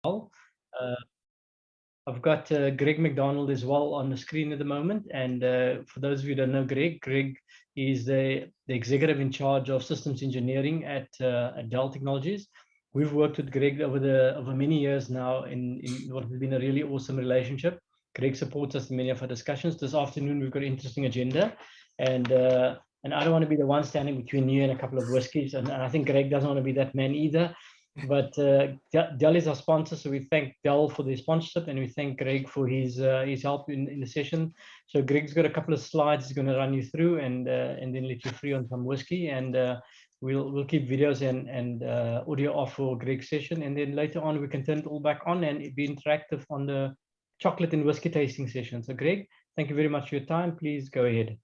well. Uh, I've got Greg McDonald as well on the screen at the moment. And for those of you who don't know Greg is the executive in charge of systems engineering at Dell Technologies. We've worked with Greg over many years now in what has been a really awesome relationship. Greg supports us in many of our discussions. This afternoon we've got an interesting agenda, and I don't want to be the one standing between you and a couple of whiskeys, and I think Greg doesn't want to be that man either. But Dell is our sponsor, so we thank Dell for the sponsorship, and we thank Greg for his help in the session. So Greg's got a couple of slides he's going to run you through, and then let you free on some whiskey, and we'll keep videos and audio off for Greg's session, and then later on we can turn it all back on and be interactive on the chocolate and whiskey tasting session. So Greg, thank you very much for your time. Please go ahead.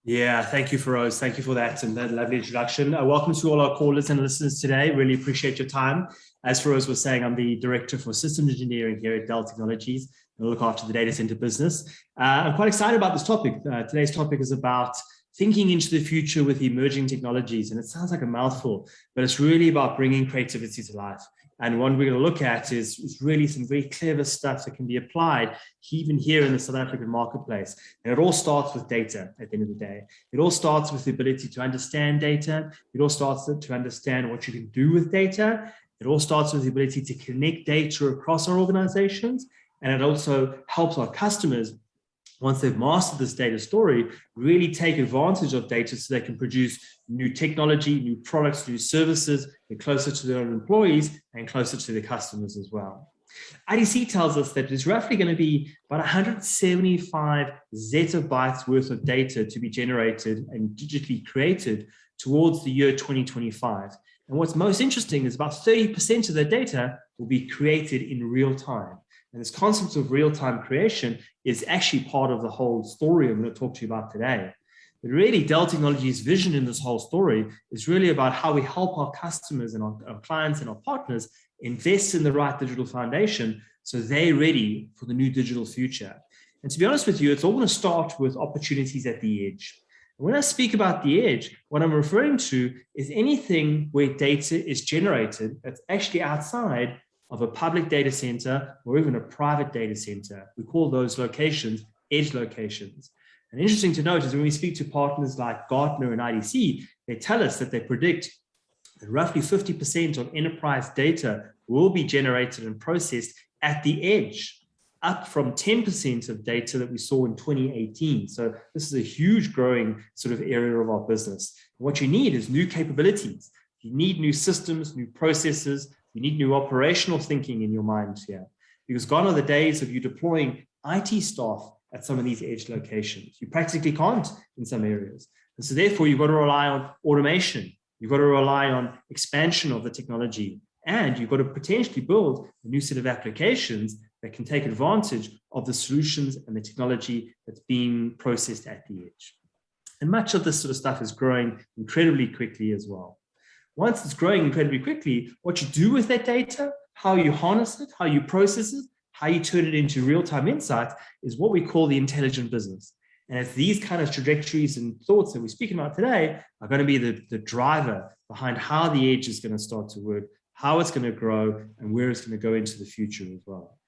Yeah, thank you, Feroz. Thank you for that and that lovely introduction. Welcome to all our callers and listeners today. Really appreciate your time. As Feroz was saying, I'm the Director for Systems Engineering here at Dell Technologies, and I look after the data center business. I'm quite excited about this topic. Today's topic is about thinking into the future with emerging technologies, and it sounds like a mouthful, but it's really about bringing creativity to life. And one we're going to look at is really some very clever stuff that can be applied even here in the South African marketplace. And it all starts with data at the end of the day. It all starts with the ability to understand data. It all starts to understand what you can do with data. It all starts with the ability to connect data across our organizations. And it also helps our customers, once they've mastered this data story, really take advantage of data so they can produce new technology, new products, new services, get closer to their own employees and closer to their customers as well. IDC tells us that there's roughly going to be about 175 zettabytes worth of data to be generated and digitally created towards the year 2025. And what's most interesting is about 30% of the data will be created in real time. And this concept of real-time creation is actually part of the whole story I'm going to talk to you about today. But really, Dell Technologies' vision in this whole story is really about how we help our customers and our clients and our partners invest in the right digital foundation so they're ready for the new digital future. And to be honest with you, it's all going to start with opportunities at the edge. And when I speak about the edge, what I'm referring to is anything where data is generated that's actually outside of a public data center or even a private data center. We call those locations edge locations. And interesting to note is when we speak to partners like Gartner and IDC, they tell us that they predict that roughly 50% of enterprise data will be generated and processed at the edge, up from 10% of data that we saw in 2018. So this is a huge growing sort of area of our business. And what you need is new capabilities. You need new systems, new processes. You need new operational thinking in your mind here, because gone are the days of you deploying IT staff at some of these edge locations. You practically can't in some areas. And so therefore, you've got to rely on automation. You've got to rely on expansion of the technology, and you've got to potentially build a new set of applications that can take advantage of the solutions and the technology that's being processed at the edge. And much of this sort of stuff is growing incredibly quickly as well. Once it's growing incredibly quickly, what you do with that data, how you harness it, how you process it, how you turn it into real-time insights is what we call the intelligent business. And it's these kind of trajectories and thoughts that we're speaking about today are going to be the driver behind how the edge is going to start to work, how it's going to grow, and where it's going to go into the future as well.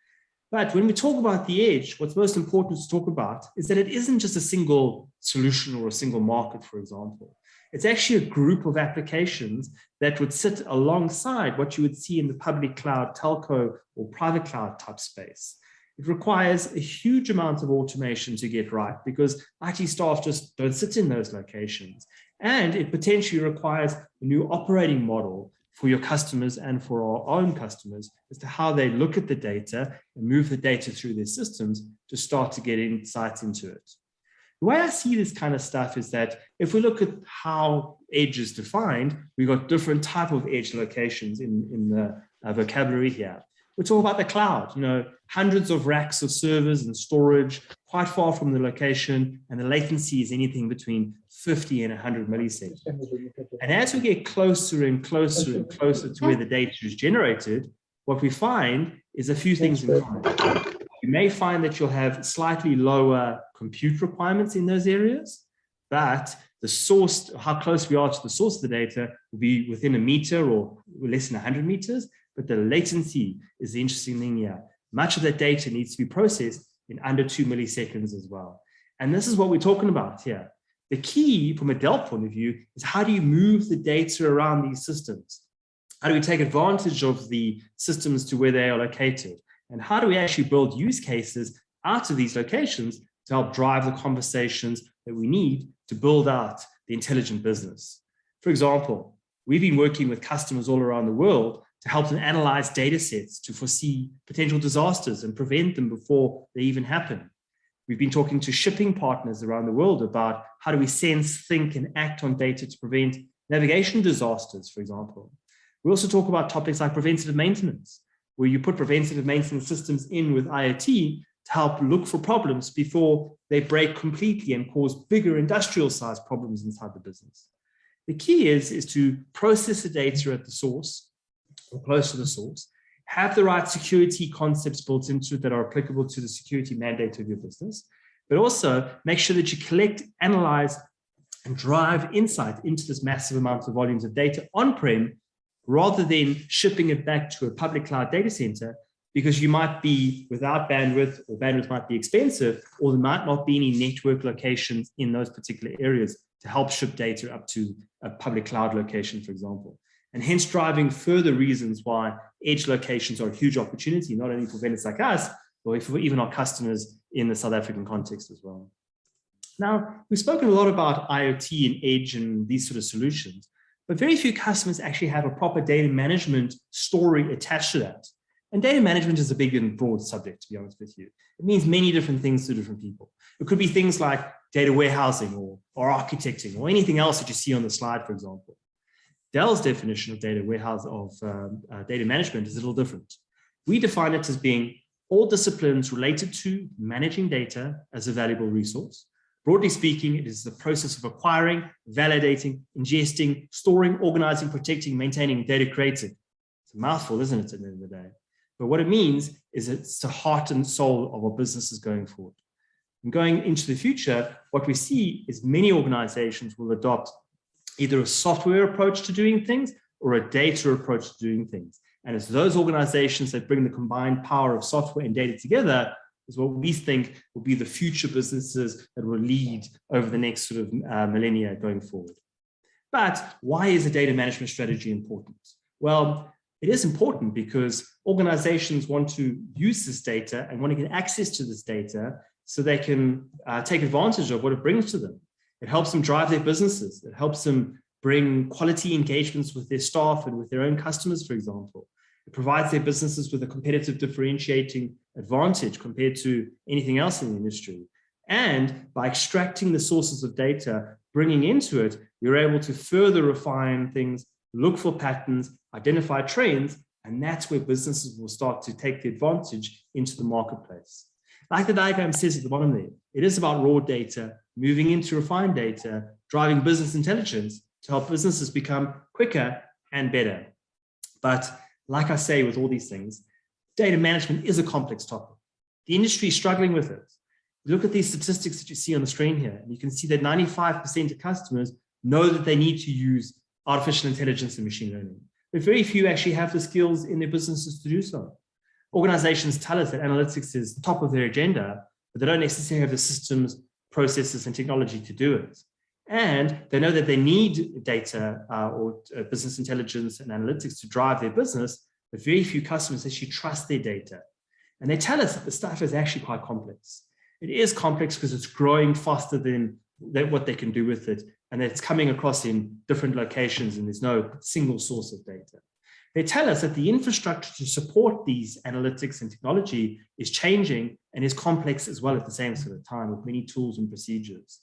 But when we talk about the edge, what's most important to talk about is that it isn't just a single solution or a single market, for example. It's actually a group of applications that would sit alongside what you would see in the public cloud, telco, or private cloud type space. It requires a huge amount of automation to get right because IT staff just don't sit in those locations. And it potentially requires a new operating model for your customers and for our own customers as to how they look at the data and move the data through their systems to start to get insights into it. The way I see this kind of stuff is that if we look at how edge is defined, we've got different type of edge locations in the vocabulary here. We're talking about the cloud, hundreds of racks of servers and storage quite far from the location, and the latency is anything between 50 and 100 milliseconds. And as we get closer and closer and closer to where the data is generated, what we find is a few things in common. You may find that you'll have slightly lower compute requirements in those areas, but the source, how close we are to the source of the data, will be within a meter or less than 100 meters. But the latency is the interesting thing here. Much of that data needs to be processed in under 2 milliseconds as well. And this is what we're talking about here. The key from a Dell point of view is how do you move the data around these systems? How do we take advantage of the systems to where they are located? And how do we actually build use cases out of these locations to help drive the conversations that we need to build out the intelligent business? For example, we've been working with customers all around the world to help them analyze data sets to foresee potential disasters and prevent them before they even happen. We've been talking to shipping partners around the world about how do we sense, think, and act on data to prevent navigation disasters, for example. We also talk about topics like preventative maintenance, where you put preventative maintenance systems in with IoT to help look for problems before they break completely and cause bigger industrial-sized problems inside the business. The key is to process the data at the source, or close to the source, have the right security concepts built into it that are applicable to the security mandate of your business, but also make sure that you collect, analyze, and drive insight into this massive amount of volumes of data on-prem, rather than shipping it back to a public cloud data center, because you might be without bandwidth, or bandwidth might be expensive, or there might not be any network locations in those particular areas to help ship data up to a public cloud location, for example. And hence driving further reasons why edge locations are a huge opportunity, not only for vendors like us, but for even our customers in the South African context as well. Now, we've spoken a lot about IoT and edge and these sort of solutions, but very few customers actually have a proper data management story attached to that. And data management is a big and broad subject, to be honest with you. It means many different things to different people. It could be things like data warehousing or architecting or anything else that you see on the slide, for example. Dell's definition of data warehouse data management is a little different. We define it as being all disciplines related to managing data as a valuable resource. Broadly speaking, it is the process of acquiring, validating, ingesting, storing, organizing, protecting, maintaining data created. It's a mouthful, isn't it, at the end of the day? But what it means is it's the heart and soul of our businesses going forward. And going into the future, what we see is many organizations will adopt either a software approach to doing things or a data approach to doing things. And it's those organizations that bring the combined power of software and data together is what we think will be the future businesses that will lead over the next sort of millennia going forward. But why is a data management strategy important? Well, it is important because organizations want to use this data and want to get access to this data so they can take advantage of what it brings to them. It helps them drive their businesses. It helps them bring quality engagements with their staff and with their own customers, for example. It provides their businesses with a competitive differentiating advantage compared to anything else in the industry. And by extracting the sources of data, bringing into it, you're able to further refine things, look for patterns, identify trends, and that's where businesses will start to take the advantage into the marketplace. Like the diagram says at the bottom there, it is about raw data, moving into refined data, driving business intelligence to help businesses become quicker and better. But like I say with all these things, data management is a complex topic. The industry is struggling with it. You look at these statistics that you see on the screen here, and you can see that 95% of customers know that they need to use artificial intelligence and machine learning. But very few actually have the skills in their businesses to do so. Organizations tell us that analytics is the top of their agenda, but they don't necessarily have the systems, processes, and technology to do it. And they know that they need data or business intelligence and analytics to drive their business, but very few customers actually trust their data. And they tell us that the stuff is actually quite complex. It is complex because it's growing faster than what they can do with it, and it's coming across in different locations, and there's no single source of data. They tell us that the infrastructure to support these analytics and technology is changing and is complex as well at the same sort of time with many tools and procedures.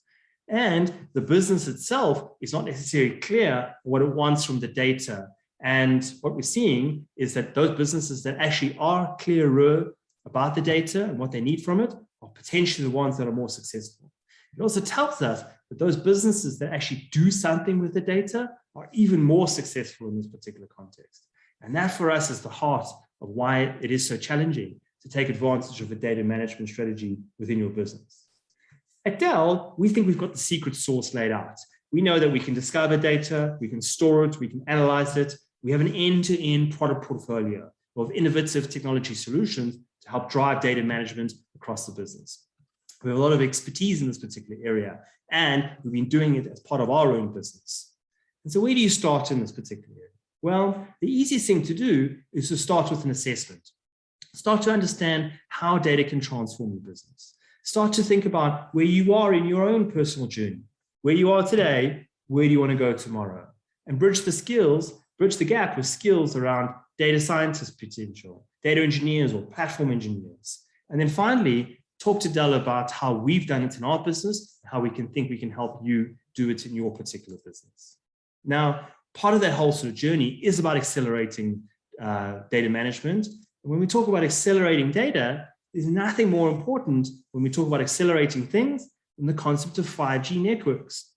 And the business itself is not necessarily clear what it wants from the data. And what we're seeing is that those businesses that actually are clearer about the data and what they need from it are potentially the ones that are more successful. It also tells us that those businesses that actually do something with the data are even more successful in this particular context. And that for us is the heart of why it is so challenging to take advantage of a data management strategy within your business. At Dell, we think we've got the secret sauce laid out. We know that we can discover data, we can store it, we can analyze it, We have an end-to-end product portfolio of innovative technology solutions to help drive data management across the business. We have a lot of expertise in this particular area, and we've been doing it as part of our own business. And so where do you start in this particular area? Well, the easiest thing to do is to start with an assessment. Start to understand how data can transform your business. Start to think about where you are in your own personal journey. Where you are today, where do you want to go tomorrow? And bridge the gap with skills around data scientist potential, data engineers or platform engineers. And then finally, talk to Dell about how we've done it in our business, how we can help you do it in your particular business. Now, part of that whole sort of journey is about accelerating data management. And when we talk about accelerating data, there's nothing more important when we talk about accelerating things than the concept of 5G networks.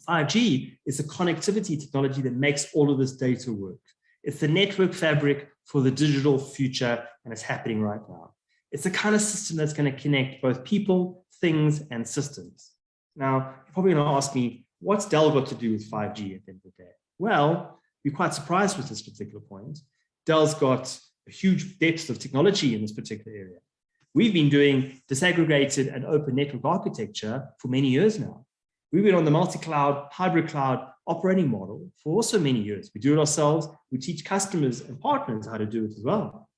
5G is the connectivity technology that makes all of this data work. It's the network fabric for the digital future, and it's happening right now. It's the kind of system that's going to connect both people, things, and systems. Now, you're probably going to ask me, what's Dell got to do with 5G at the end of the day? Well, you're quite surprised with this particular point. Dell's got a huge depth of technology in this particular area. We've been doing disaggregated and open network architecture for many years now. We've been on the multi-cloud, hybrid cloud operating model for also many years. We do it ourselves. We teach customers and partners how to do it as well.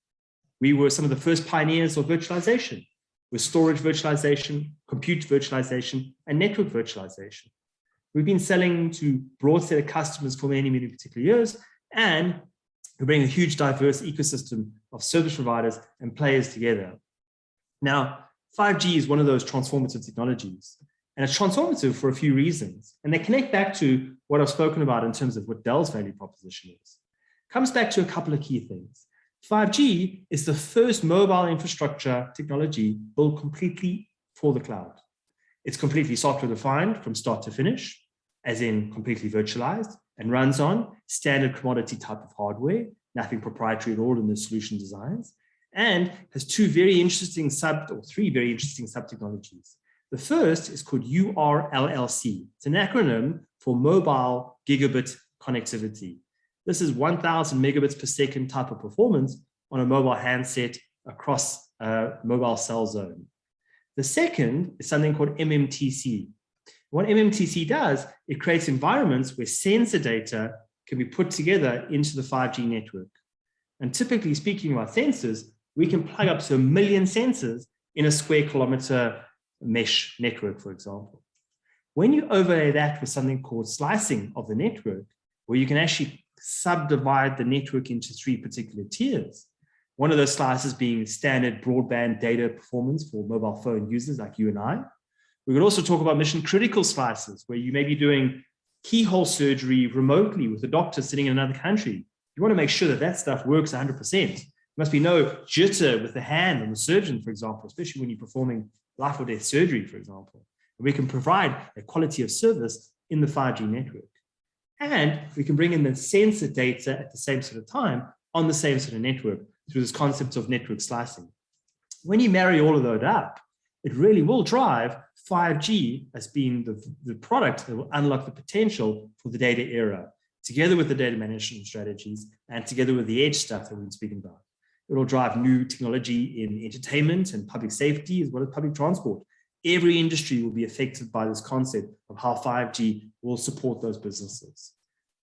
We were some of the first pioneers of virtualization, with storage virtualization, compute virtualization, and network virtualization. We've been selling to broad set of customers for many, many particular years, and we bring a huge diverse ecosystem of service providers and players together. Now, 5G is one of those transformative technologies, and it's transformative for a few reasons. And they connect back to what I've spoken about in terms of what Dell's value proposition is. It comes back to a couple of key things. 5G is the first mobile infrastructure technology built completely for the cloud. It's completely software defined from start to finish, as in completely virtualized, and runs on standard commodity type of hardware, nothing proprietary at all in the solution designs, and has three very interesting sub-technologies. The first is called URLLC. It's an acronym for Mobile Gigabit Connectivity. This is 1,000 megabits per second type of performance on a mobile handset across a mobile cell zone. The second is something called MMTC. What MMTC does, it creates environments where sensor data can be put together into the 5G network. And typically speaking about sensors, we can plug up to 1 million sensors in a square kilometer mesh network, for example. When you overlay that with something called slicing of the network, where you can actually subdivide the network into 3 particular tiers, one of those slices being standard broadband data performance for mobile phone users like you and I. We could also talk about mission critical slices, where you may be doing keyhole surgery remotely with a doctor sitting in another country. You want to make sure that that stuff works 100%. There must be no jitter with the hand on the surgeon, for example, especially when you're performing life or death surgery, for example. And we can provide a quality of service in the 5G network. And we can bring in the sensor data at the same sort of time on the same sort of network through this concept of network slicing. When you marry all of those up, it really will drive 5G as being the product that will unlock the potential for the data era, together with the data management strategies and together with the edge stuff that we've been speaking about. It will drive new technology in entertainment and public safety, as well as public transport. Every industry will be affected by this concept of how 5G will support those businesses.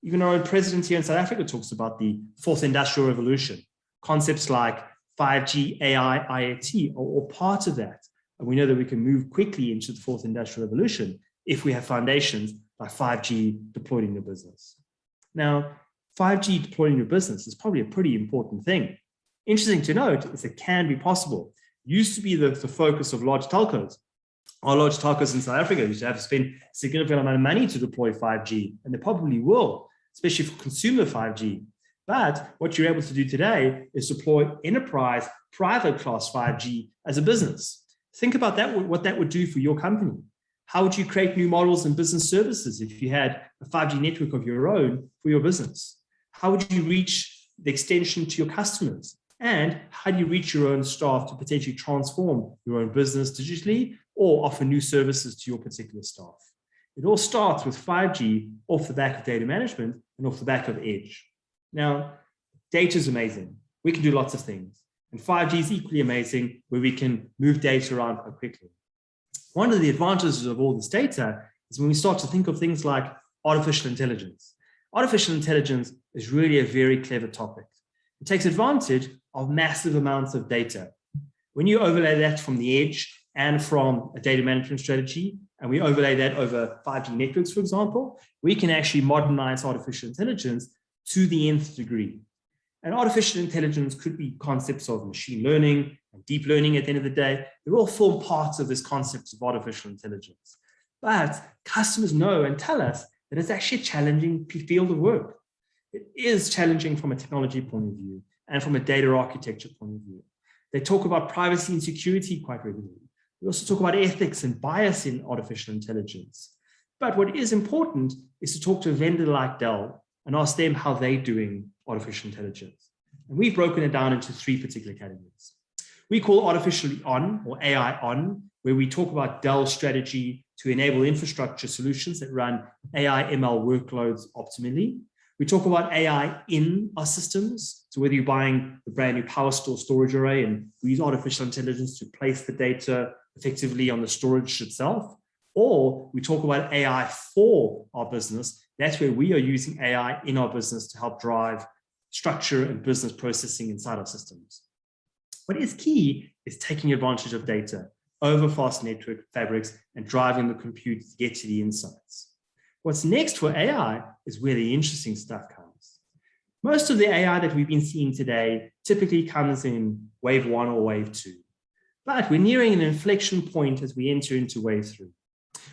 Even our own president here in South Africa talks about the fourth industrial revolution. Concepts like 5G, AI, IoT are all part of that. And we know that we can move quickly into the fourth industrial revolution if we have foundations like 5G deployed in your business. Now, 5G deployed in your business is probably a pretty important thing. Interesting to note is it can be possible. It used to be the focus of large telcos. Our large telcos in South Africa used to have to spend a significant amount of money to deploy 5G, and they probably will, especially for consumer 5G. But what you're able to do today is deploy enterprise private class 5G as a business. Think about that, what that would do for your company. How would you create new models and business services if you had a 5G network of your own for your business? How would you reach the extension to your customers? And how do you reach your own staff to potentially transform your own business digitally or offer new services to your particular staff? It all starts with 5G off the back of data management and off the back of edge. Now, data is amazing. We can do lots of things. And 5G is equally amazing, where we can move data around quite quickly. One of the advantages of all this data is when we start to think of things like artificial intelligence. Artificial intelligence is really a very clever topic. It takes advantage of massive amounts of data. When you overlay that from the edge and from a data management strategy, and we overlay that over 5G networks, for example, we can actually modernize artificial intelligence to the nth degree. And artificial intelligence could be concepts of machine learning and deep learning at the end of the day. They all form parts of this concept of artificial intelligence. But customers know and tell us that it's actually a challenging field of work. It is challenging from a technology point of view and from a data architecture point of view. They talk about privacy and security quite regularly. We also talk about ethics and bias in artificial intelligence. But what is important is to talk to a vendor like Dell and ask them how they're doing artificial intelligence. And we've broken it down into 3 particular categories. We call artificially on, or AI on, where we talk about Dell's strategy to enable infrastructure solutions that run AI ML workloads optimally. We talk about AI in our systems. So whether you're buying the brand new power store storage array and we use artificial intelligence to place the data effectively on the storage itself, or we talk about AI for our business. That's where we are using AI in our business to help drive structure and business processing inside our systems. What is key is taking advantage of data over fast network fabrics and driving the compute to get to the insights. What's next for AI is where the interesting stuff comes. Most of the AI that we've been seeing today typically comes in wave 1 or wave 2. But we're nearing an inflection point as we enter into wave 3.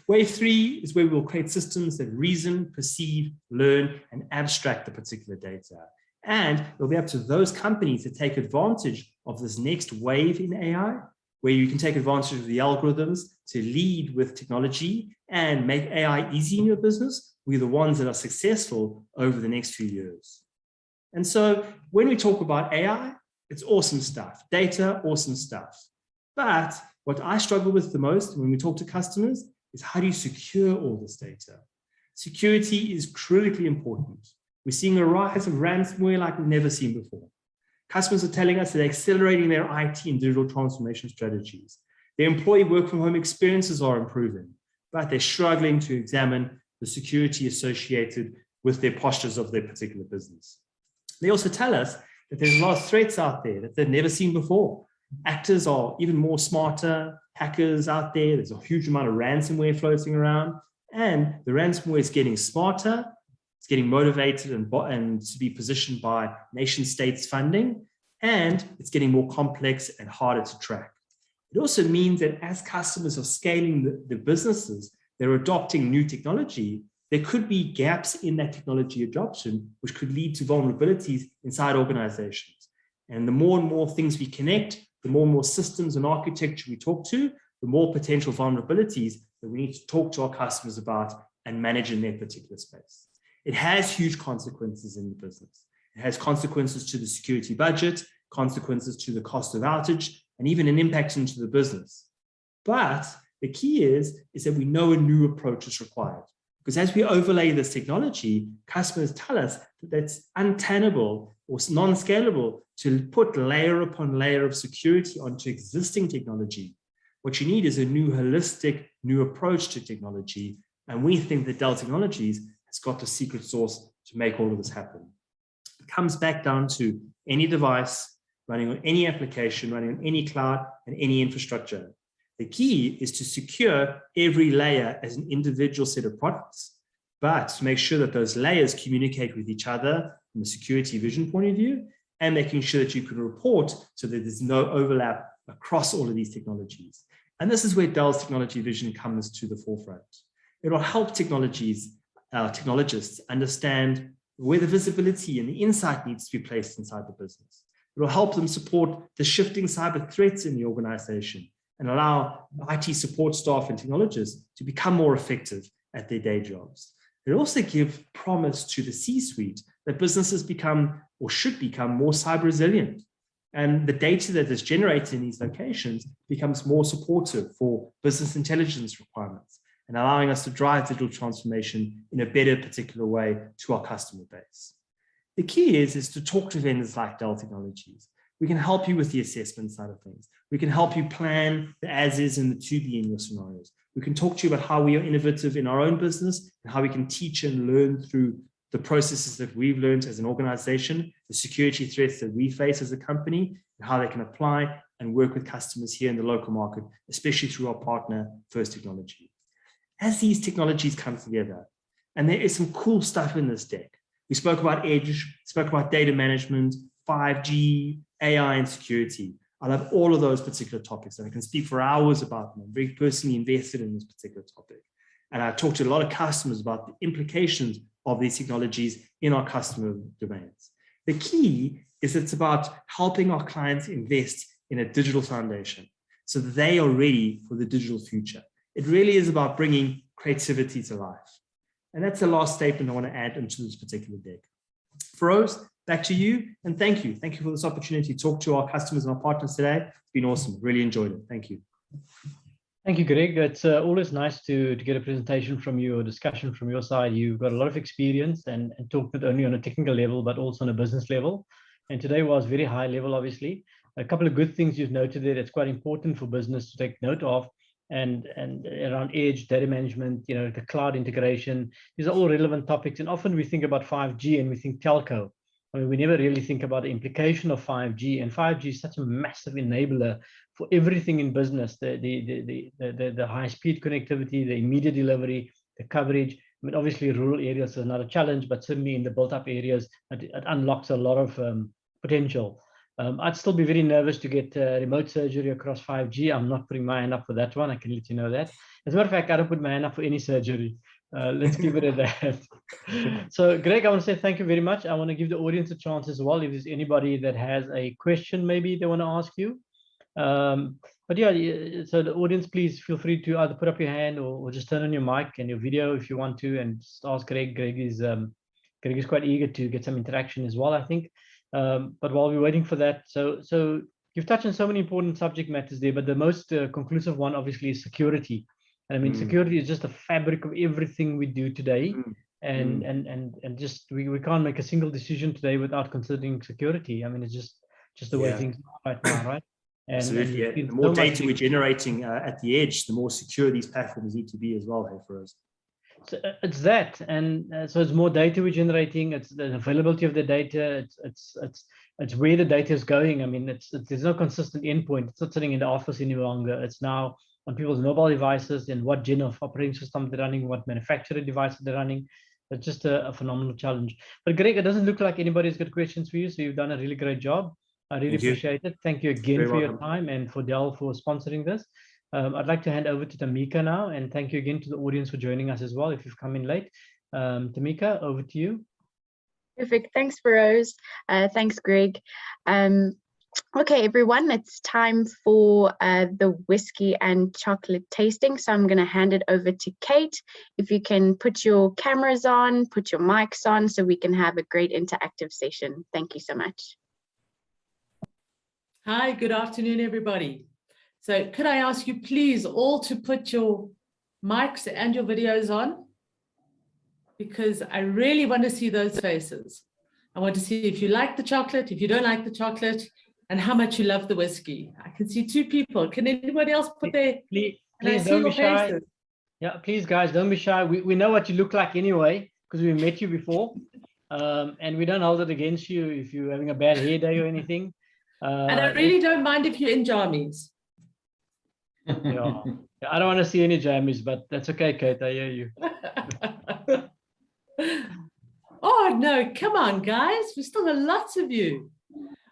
Wave 3 is where we will create systems that reason, perceive, learn, and abstract the particular data. And it'll be up to those companies to take advantage of this next wave in AI, where you can take advantage of the algorithms to lead with technology and make AI easy in your business. We're the ones that are successful over the next few years. And so when we talk about AI, it's awesome stuff. Data, awesome stuff. But what I struggle with the most when we talk to customers is how do you secure all this data? Security is critically important. We're seeing a rise of ransomware like we've never seen before. Customers are telling us that they're accelerating their IT and digital transformation strategies. Their employee work from home experiences are improving, but they're struggling to examine the security associated with their postures of their particular business. They also tell us that there's a lot of threats out there that they've never seen before. Actors are even more smarter, hackers out there. There's a huge amount of ransomware floating around, and the ransomware is getting smarter. It's getting motivated and to be positioned by nation states funding, and it's getting more complex and harder to track. It also means that as customers are scaling the businesses, they're adopting new technology. There could be gaps in that technology adoption, which could lead to vulnerabilities inside organizations. And the more and more things we connect, the more and more systems and architecture we talk to, the more potential vulnerabilities that we need to talk to our customers about and manage in their particular space. It has huge consequences in the business. It has consequences to the security budget, consequences to the cost of outage, and even an impact into the business. But the key is that we know a new approach is required. Because as we overlay this technology, customers tell us that that's untenable or non-scalable to put layer upon layer of security onto existing technology. What you need is a new holistic, new approach to technology. And we think that Dell Technologies has got the secret sauce to make all of this happen. It comes back down to any device, running on any application, running on any cloud and any infrastructure. The key is to secure every layer as an individual set of products, but to make sure that those layers communicate with each other from a security vision point of view, and making sure that you can report so that there's no overlap across all of these technologies. And this is where Dell's technology vision comes to the forefront. It will help technologists understand where the visibility and the insight needs to be placed inside the business. It will help them support the shifting cyber threats in the organization and allow IT support staff and technologists to become more effective at their day jobs. It also gives promise to the C-suite that businesses become or should become more cyber resilient. And the data that is generated in these locations becomes more supportive for business intelligence requirements and allowing us to drive digital transformation in a better particular way to our customer base. The key is to talk to vendors like Dell Technologies. We can help you with the assessment side of things. We can help you plan the as is and the to be in your scenarios. We can talk to you about how we are innovative in our own business and how we can teach and learn through the processes that we've learned as an organization, the security threats that we face as a company, and how they can apply and work with customers here in the local market, especially through our partner, First Technology. As these technologies come together, and there is some cool stuff in this deck. We spoke about edge, spoke about data management, 5G, AI, and security. I love all of those particular topics, and I can speak for hours about them. I'm very personally invested in this particular topic. And I've talked to a lot of customers about the implications of these technologies in our customer domains. The key is it's about helping our clients invest in a digital foundation so that they are ready for the digital future. It really is about bringing creativity to life. And that's the last statement I want to add into this particular deck. Feroz, back to you, and thank you. Thank you for this opportunity to talk to our customers and our partners today. It's been awesome. Really enjoyed it. Thank you. Thank you, Greg. It's always nice to get a presentation from you or discussion from your side. You've got a lot of experience and talk not only on a technical level, but also on a business level. And today was very high level, obviously. A couple of good things you've noted there that's quite important for business to take note of. And around edge, data management, the cloud integration, these are all relevant topics. And often we think about 5G and we think telco. I mean, we never really think about the implication of 5G, and 5G is such a massive enabler for everything in business, the high-speed connectivity, the immediate delivery, the coverage. I mean, obviously, rural areas is another challenge, but certainly in the built-up areas, it unlocks a lot of potential. I'd still be very nervous to get remote surgery across 5G. I'm not putting my hand up for that one. I can let you know that. As a matter of fact, I don't put my hand up for any surgery. Let's keep it at that. So, Greg, I want to say thank you very much. I want to give the audience a chance as well. If there's anybody that has a question, maybe they want to ask you. But yeah, so the audience, please feel free to either put up your hand or just turn on your mic and your video if you want to, and just ask Greg. Greg is quite eager to get some interaction as well, I think. But while we're waiting for that, so you've touched on so many important subject matters there, but the most conclusive one obviously is security. And I mean, security is just the fabric of everything we do today. And just we can't make a single decision today without considering security. I mean, it's just the way things are right now, right? And, absolutely. And the more data we're generating at the edge, the more secure these platforms need to be as well, hey, for us. So it's that, and so it's more data we're generating. It's the availability of the data. It's where the data is going. I mean, there's no consistent endpoint. It's not sitting in the office any longer. It's now on people's mobile devices and what gen of operating system they're running, what manufacturer devices they're running. It's just a phenomenal challenge. But Greg, it doesn't look like anybody's got questions for you, so you've done a really great job. I really appreciate it. Thank you again for your time and for Dell for sponsoring this. I'd like to hand over to Tamika now, and thank you again to the audience for joining us as well if you've come in late. Tamika, over to you. Perfect. Thanks, Feroz. Thanks, Greg. Okay, everyone, it's time for the whiskey and chocolate tasting. So I'm going to hand it over to Kate. If you can put your cameras on, put your mics on, so we can have a great interactive session. Thank you so much. Hi, good afternoon, everybody. So could I ask you please all to put your mics and your videos on? Because I really want to see those faces. I want to see if you like the chocolate, if you don't like the chocolate, and how much you love the whiskey. I can see two people. Can anybody else put their... Please don't be shy. Faces? Yeah, please, guys, don't be shy. We know what you look like anyway, because we met you before. And we don't hold it against you if you're having a bad hair day or anything. And I really don't mind if you're in jammies. Yeah, I don't want to see any jammies, but that's okay, Kate. I hear you. Oh, no, come on, guys. We still got lots of you.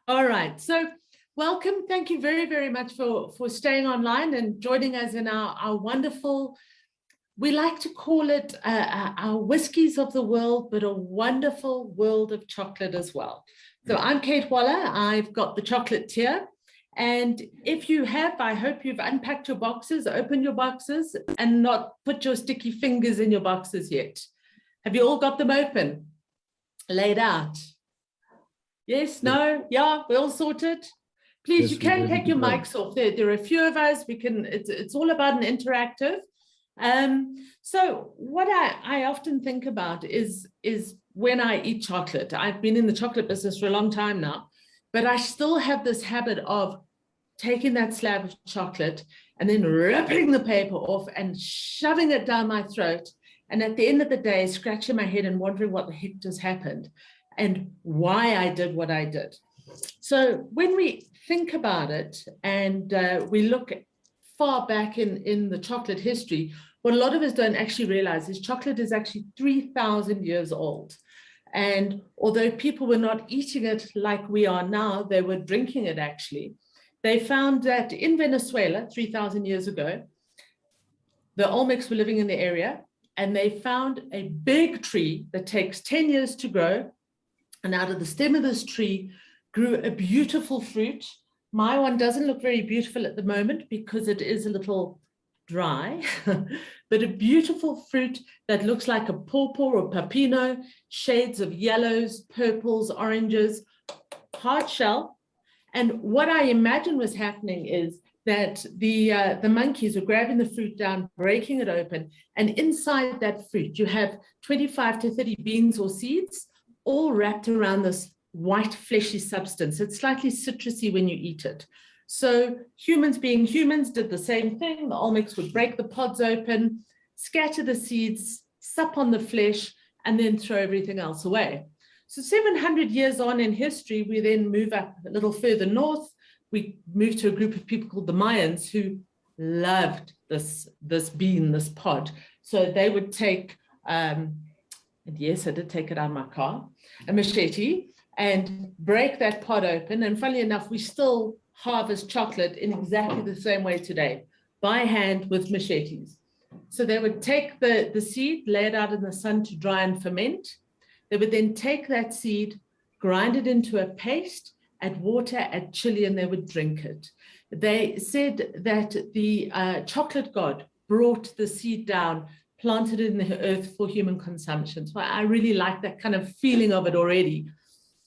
All right. So welcome. Thank you very, very much for staying online and joining us in our wonderful, we like to call it our whiskies of the world, but a wonderful world of chocolate as well. So I'm Kate Waller. I've got the chocolate tier. And if you have, I hope you've unpacked your boxes, opened your boxes, and not put your sticky fingers in your boxes yet. Have you all got them open? Laid out? Yes, no, yeah, we're all sorted. Please, you can take your mics off. There are a few of us. We can. It's all about an interactive. So what I often think about is when I eat chocolate, I've been in the chocolate business for a long time now, but I still have this habit of taking that slab of chocolate and then ripping the paper off and shoving it down my throat. And at the end of the day, scratching my head and wondering what the heck just happened and why I did what I did. So when we think about it and we look far back in the chocolate history, what a lot of us don't actually realize is chocolate is actually 3,000 years old. And although people were not eating it like we are now, they were drinking it actually. They found that in Venezuela, 3,000 years ago, the Olmecs were living in the area, and they found a big tree that takes 10 years to grow. And out of the stem of this tree grew a beautiful fruit. My one doesn't look very beautiful at the moment because it is a little dry, but a beautiful fruit that looks like a pawpaw or pepino, shades of yellows, purples, oranges, hard shell. And what I imagine was happening is that the monkeys were grabbing the fruit down, breaking it open, and inside that fruit you have 25 to 30 beans or seeds, all wrapped around this white fleshy substance. It's slightly citrusy when you eat it. So humans being humans did the same thing. The Olmecs would break the pods open, scatter the seeds, sup on the flesh, and then throw everything else away. So 700 years on in history, we then move up a little further north. We move to a group of people called the Mayans who loved this bean, this pod. So they would take, and yes, I did take it out of my car, a machete, and break that pod open. And funnily enough, we still harvest chocolate in exactly the same way today, by hand with machetes. So they would take the seed, lay it out in the sun to dry and ferment. They would then take that seed, grind it into a paste, add water, add chili, and they would drink it. They said that the chocolate god brought the seed down, planted it in the earth for human consumption. So I really like that kind of feeling of it already.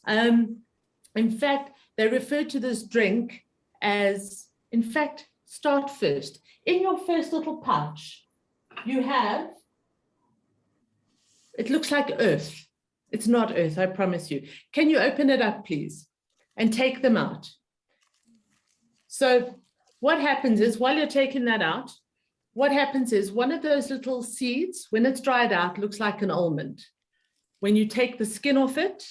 In fact, they refer to this drink as, in fact, start first. In your first little pouch, you have, it looks like earth. It's not earth, I promise you. Can you open it up, please, and take them out? So what happens is, while you're taking that out, what happens is one of those little seeds, when it's dried out, looks like an almond. When you take the skin off it,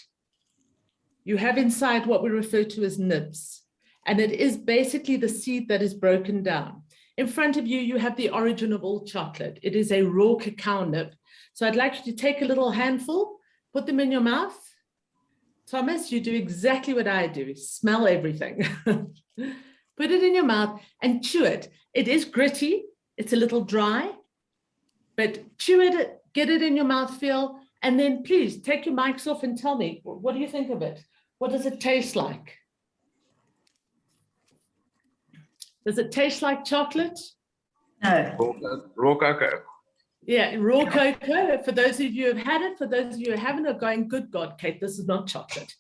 you have inside what we refer to as nibs. And it is basically the seed that is broken down. In front of you, you have the origin of all chocolate. It is a raw cacao nib. So I'd like you to take a little handful, put them in your mouth. Thomas, you do exactly what I do. Smell everything. Put it in your mouth and chew it. It is gritty. It's a little dry, but chew it, get it in your mouth feel, and then please take your mics off and tell me, what do you think of it? What does it taste like? Does it taste like chocolate? No. Raw cocoa. Yeah, raw cocoa. For those of you who have had it, for those of you who haven't, are going, good God, Kate, this is not chocolate.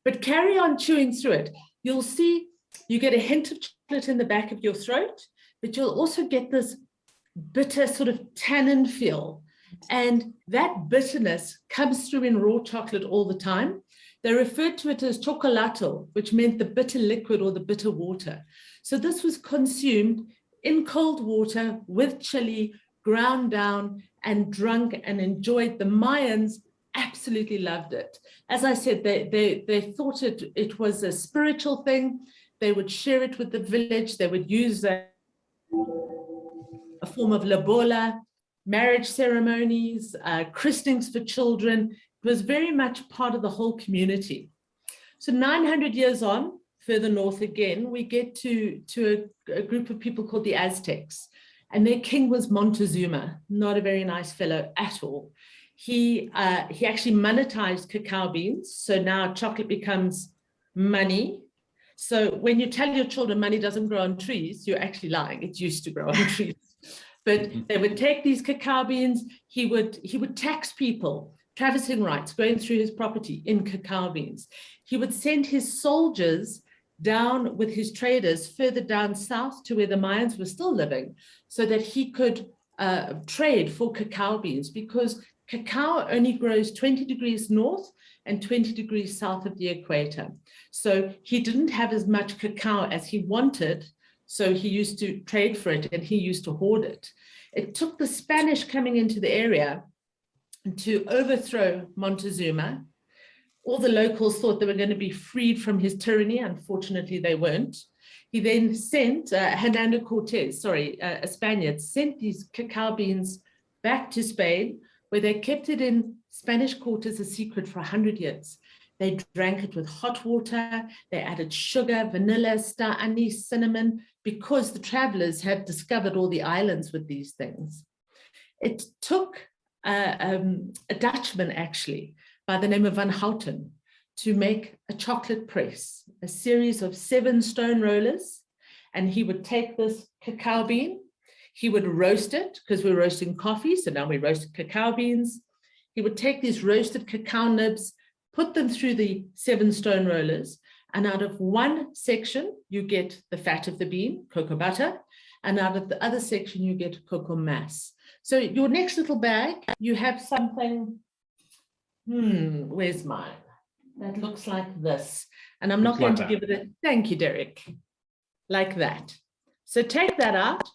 But carry on chewing through it. You'll see you get a hint of chocolate in the back of your throat, but you'll also get this bitter sort of tannin feel. And that bitterness comes through in raw chocolate all the time. They referred to it as chocolato, which meant the bitter liquid or the bitter water. So this was consumed in cold water with chili, ground down and drunk and enjoyed. The Mayans absolutely loved it. As I said, they thought it was a spiritual thing. They would share it with the village. They would use a form of lobola, marriage ceremonies, christenings for children. It was very much part of the whole community. So 900 years on, further north again, we get to a group of people called the Aztecs. And their king was Montezuma, not a very nice fellow at all. He actually monetized cacao beans. So now chocolate becomes money. So when you tell your children money doesn't grow on trees, you're actually lying. It used to grow on trees. But they would take these cacao beans. He would tax people, traversing rights, going through his property in cacao beans. He would send his soldiers down with his traders further down south to where the Mayans were still living so that he could trade for cacao beans, because cacao only grows 20 degrees north and 20 degrees south of the equator. So he didn't have as much cacao as he wanted, so he used to trade for it and he used to hoard it. It took the Spanish coming into the area to overthrow Montezuma. All the locals thought they were going to be freed from his tyranny. Unfortunately, they weren't. He then sent Hernando Cortez, a Spaniard, sent these cacao beans back to Spain, where they kept it in Spanish quarters a secret for 100 years. They drank it with hot water. They added sugar, vanilla, star anise, cinnamon, because the travelers had discovered all the islands with these things. It took a Dutchman, actually, by the name of Van Houten, to make a chocolate press, a series of 7 stone rollers. And he would take this cacao bean, he would roast it, because we're roasting coffee, so now we roasted cacao beans. He would take these roasted cacao nibs, put them through the 7 stone rollers, and out of one section, you get the fat of the bean, cocoa butter, and out of the other section, you get cocoa mass. So your next little bag, you have something, where's mine? That looks like this. And I'm not going to give it a, thank you, Derek, like that. So take that out,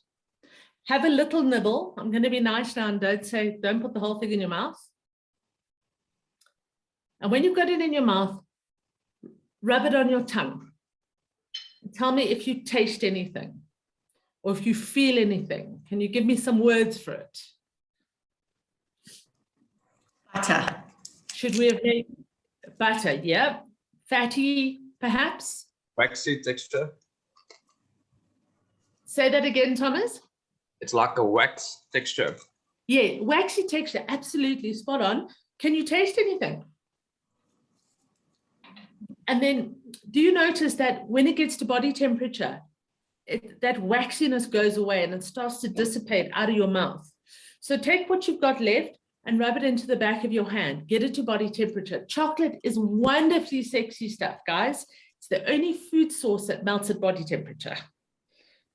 have a little nibble. I'm going to be nice now and don't put the whole thing in your mouth. And when you've got it in your mouth, rub it on your tongue. Tell me if you taste anything or if you feel anything. Can you give me some words for it? Butter. Should we have made butter? Yeah. Fatty, perhaps? Waxy texture. Say that again, Thomas. It's like a wax texture. Yeah, waxy texture, absolutely spot on. Can you taste anything? And then do you notice that when it gets to body temperature, that waxiness goes away and it starts to dissipate out of your mouth? So take what you've got left and rub it into the back of your hand. Get it to body temperature. Chocolate is wonderfully sexy stuff, guys. It's the only food source that melts at body temperature.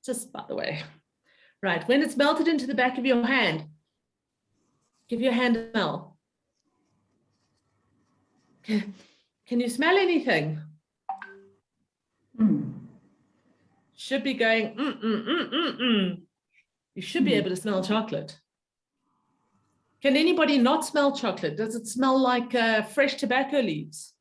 Just by the way. Right, when it's melted into the back of your hand, give your hand a smell. Can you smell anything? Should be going, You should be able to smell chocolate. Can anybody not smell chocolate? Does it smell like fresh tobacco leaves?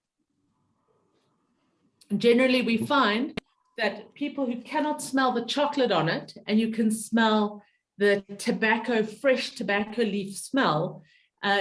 Generally, we find that people who cannot smell the chocolate on it, and you can smell the tobacco, fresh tobacco leaf smell,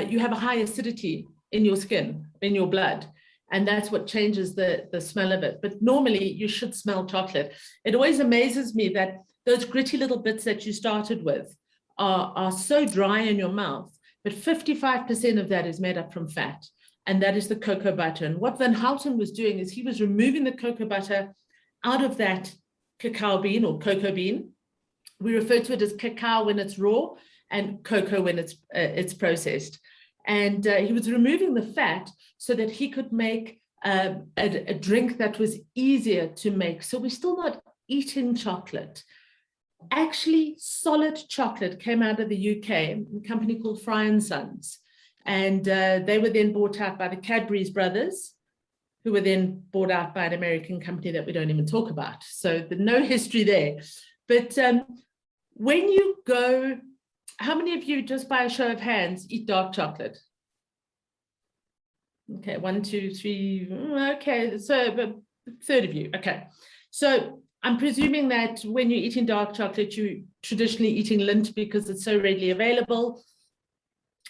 you have a high acidity in your skin, in your blood. And that's what changes the smell of it. But normally you should smell chocolate. It always amazes me that those gritty little bits that you started with are so dry in your mouth, but 55% of that is made up from fat. And that is the cocoa butter. And what Van Houten was doing is he was removing the cocoa butter out of that cacao bean or cocoa bean. We refer to it as cacao when it's raw and cocoa when it's processed. And he was removing the fat so that he could make a drink that was easier to make. So we're still not eating chocolate. Actually, solid chocolate came out of the UK, a company called Fry & Sons. And they were then bought out by the Cadbury's brothers, who were then bought out by an American company that we don't even talk about. So no history there. But when you go, how many of you, just by a show of hands, eat dark chocolate? Okay, 1, 2, 3, okay, so a third of you, okay. So I'm presuming that when you're eating dark chocolate, you're traditionally eating Lindt because it's so readily available.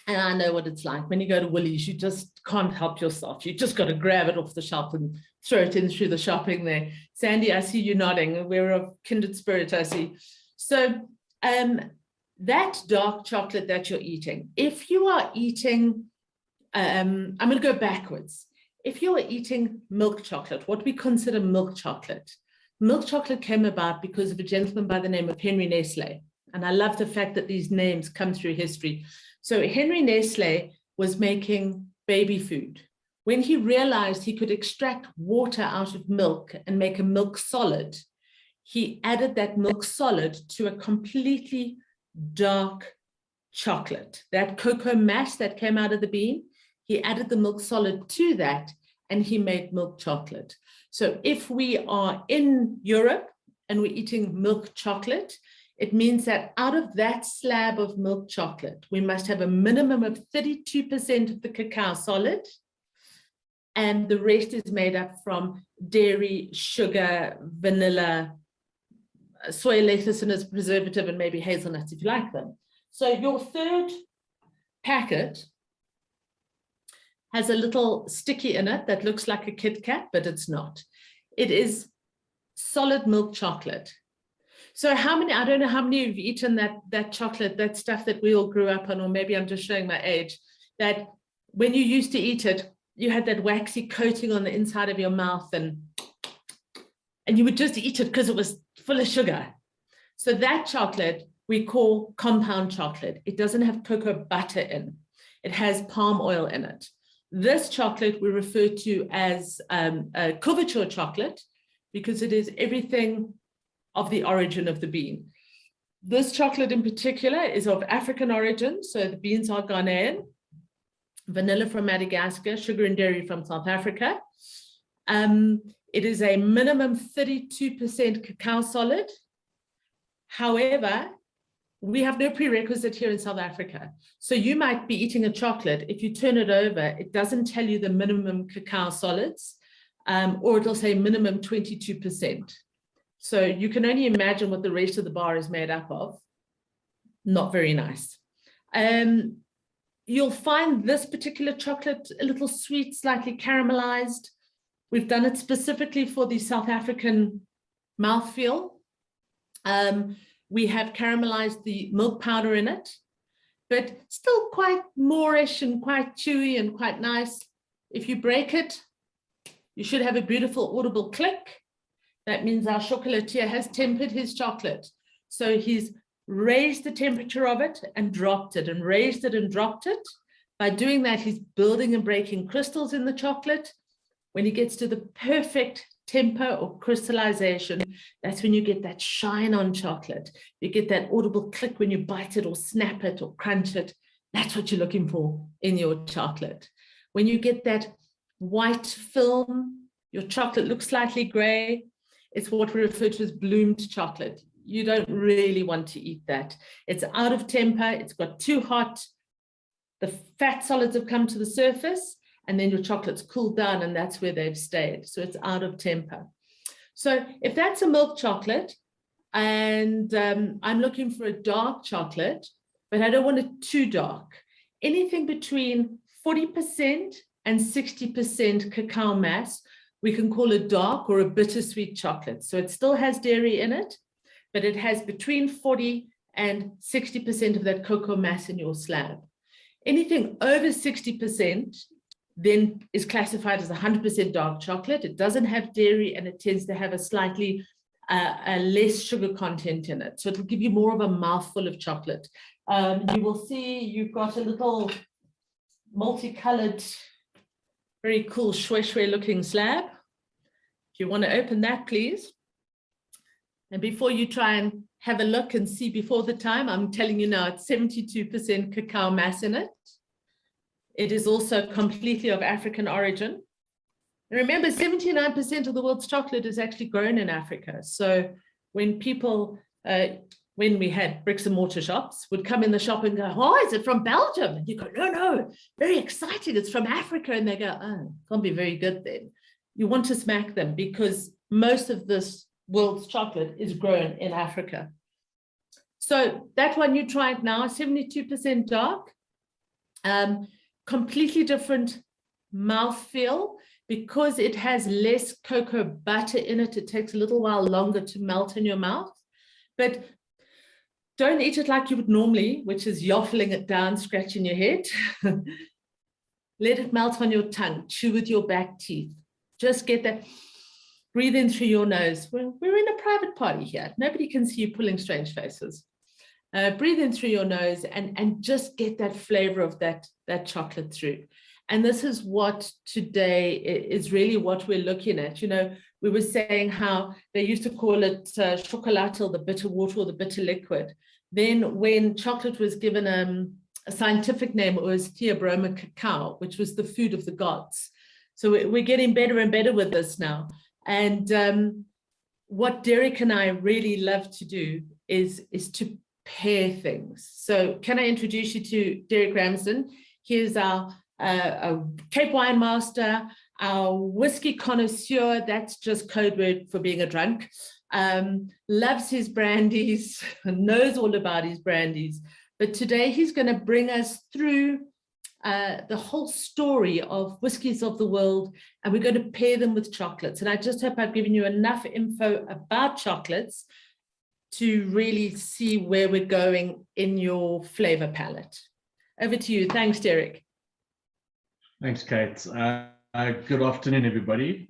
And I know what it's like. When you go to Woolies, you just can't help yourself. You just got to grab it off the shelf and throw it in through the shopping there. Sandy, I see you nodding. We're of kindred spirit, I see. So that dark chocolate that you're eating, if you are eating, I'm going to go backwards. If you are eating milk chocolate, what we consider milk chocolate came about because of a gentleman by the name of Henry Nestle. And I love the fact that these names come through history. So Henry Nestle was making baby food. When he realized he could extract water out of milk and make a milk solid, he added that milk solid to a completely dark chocolate. That cocoa mass that came out of the bean, he added the milk solid to that, and he made milk chocolate. So if we are in Europe and we're eating milk chocolate, it means that out of that slab of milk chocolate, we must have a minimum of 32% of the cacao solid, and the rest is made up from dairy, sugar, vanilla, soy lecithin as a preservative, and maybe hazelnuts if you like them. So your third packet has a little sticky in it that looks like a Kit Kat, but it's not. It is solid milk chocolate. So how many, I don't know how many of you have eaten that chocolate, that stuff that we all grew up on, or maybe I'm just showing my age, that when you used to eat it, you had that waxy coating on the inside of your mouth, and you would just eat it because it was full of sugar. So that chocolate we call compound chocolate. It doesn't have cocoa butter in. It has palm oil in it. This chocolate we refer to as a couverture chocolate because it is everything of the origin of the bean. This chocolate in particular is of African origin, so the beans are Ghanaian, vanilla from Madagascar, sugar and dairy from South Africa. It is a minimum 32% cacao solid. However, we have no prerequisite here in South Africa. So you might be eating a chocolate. If you turn it over, it doesn't tell you the minimum cacao solids, or it'll say minimum 22%. So you can only imagine what the rest of the bar is made up of. Not very nice. You'll find this particular chocolate a little sweet, slightly caramelized. We've done it specifically for the South African mouthfeel. We have caramelized the milk powder in it, but still quite moreish and quite chewy and quite nice. If you break it, you should have a beautiful audible click. That means our chocolatier has tempered his chocolate. So he's raised the temperature of it and dropped it, and raised it and dropped it. By doing that, he's building and breaking crystals in the chocolate. When he gets to the perfect temper or crystallization, that's when you get that shine on chocolate. You get that audible click when you bite it or snap it or crunch it. That's what you're looking for in your chocolate. When you get that white film, your chocolate looks slightly gray. It's what we refer to as bloomed chocolate. You don't really want to eat that. It's out of temper. It's got too hot. The fat solids have come to the surface, and then your chocolate's cooled down, and that's where they've stayed. So it's out of temper. So if that's a milk chocolate, and I'm looking for a dark chocolate, but I don't want it too dark, anything between 40% and 60% cacao mass, we can call a dark or a bittersweet chocolate. So it still has dairy in it, but it has between 40 and 60% of that cocoa mass in your slab. Anything over 60% then is classified as 100% dark chocolate. It doesn't have dairy, and it tends to have a slightly less sugar content in it. So it'll give you more of a mouthful of chocolate. You will see you've got a little multicolored, very cool shwe looking slab. If you want to open that, please. And before you try and have a look and see before the time, I'm telling you now it's 72% cacao mass in it. It is also completely of African origin. And remember, 79% of the world's chocolate is actually grown in Africa. So when people, when we had bricks and mortar shops, would come in the shop and go, oh, is it from Belgium? And you go, no, very exciting, it's from Africa. And they go, oh, can't be very good then. You want to smack them because most of this world's chocolate is grown in Africa. So that one, you try it now, 72% dark. Completely different mouthfeel because it has less cocoa butter in it. It takes a little while longer to melt in your mouth, but don't eat it like you would normally, which is yoffling it down, scratching your head. Let it melt on your tongue, chew with your back teeth. Just get that, breathe in through your nose. We're in a private party here. Nobody can see you pulling strange faces. Breathe in through your nose and just get that flavor of that chocolate through. And this is what today is really what we're looking at. You know, we were saying how they used to call it chocolate, or the bitter water, or the bitter liquid. Then when chocolate was given a scientific name, it was Theobroma cacao, which was the food of the gods. So we're getting better and better with this now. And what Derek and I really love to do is to pair things. So can I introduce you to Derek Ramsden? He's our Cape Wine Master, our whiskey connoisseur. That's just code word for being a drunk. Loves his brandies, knows all about his brandies. But today he's going to bring us through the whole story of whiskies of the world, and we're going to pair them with chocolates. And I just hope I've given you enough info about chocolates to really see where we're going in your flavor palette. Over to you. Thanks, Derek. Thanks, Kate. Good afternoon, everybody.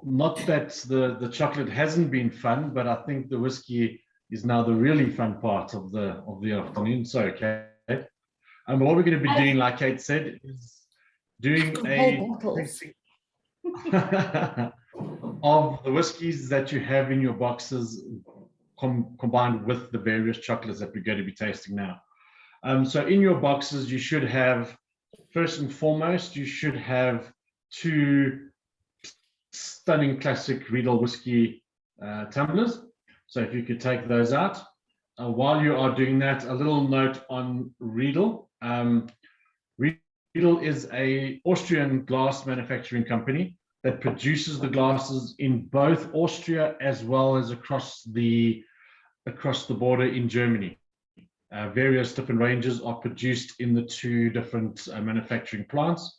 Not that the chocolate hasn't been fun, but I think the whiskey is now the really fun part of the afternoon. So, Kate. What we're going to be doing, like Kate said, is doing a tasting of the whiskies that you have in your boxes combined with the various chocolates that we're going to be tasting now. So in your boxes, you should have, first and foremost, you should have 2 stunning classic Riedel whiskey tumblers. So if you could take those out. While you are doing that, a little note on Riedel. Riedel is an Austrian glass manufacturing company that produces the glasses in both Austria as well as across the border in Germany. Various different ranges are produced in the 2 different manufacturing plants.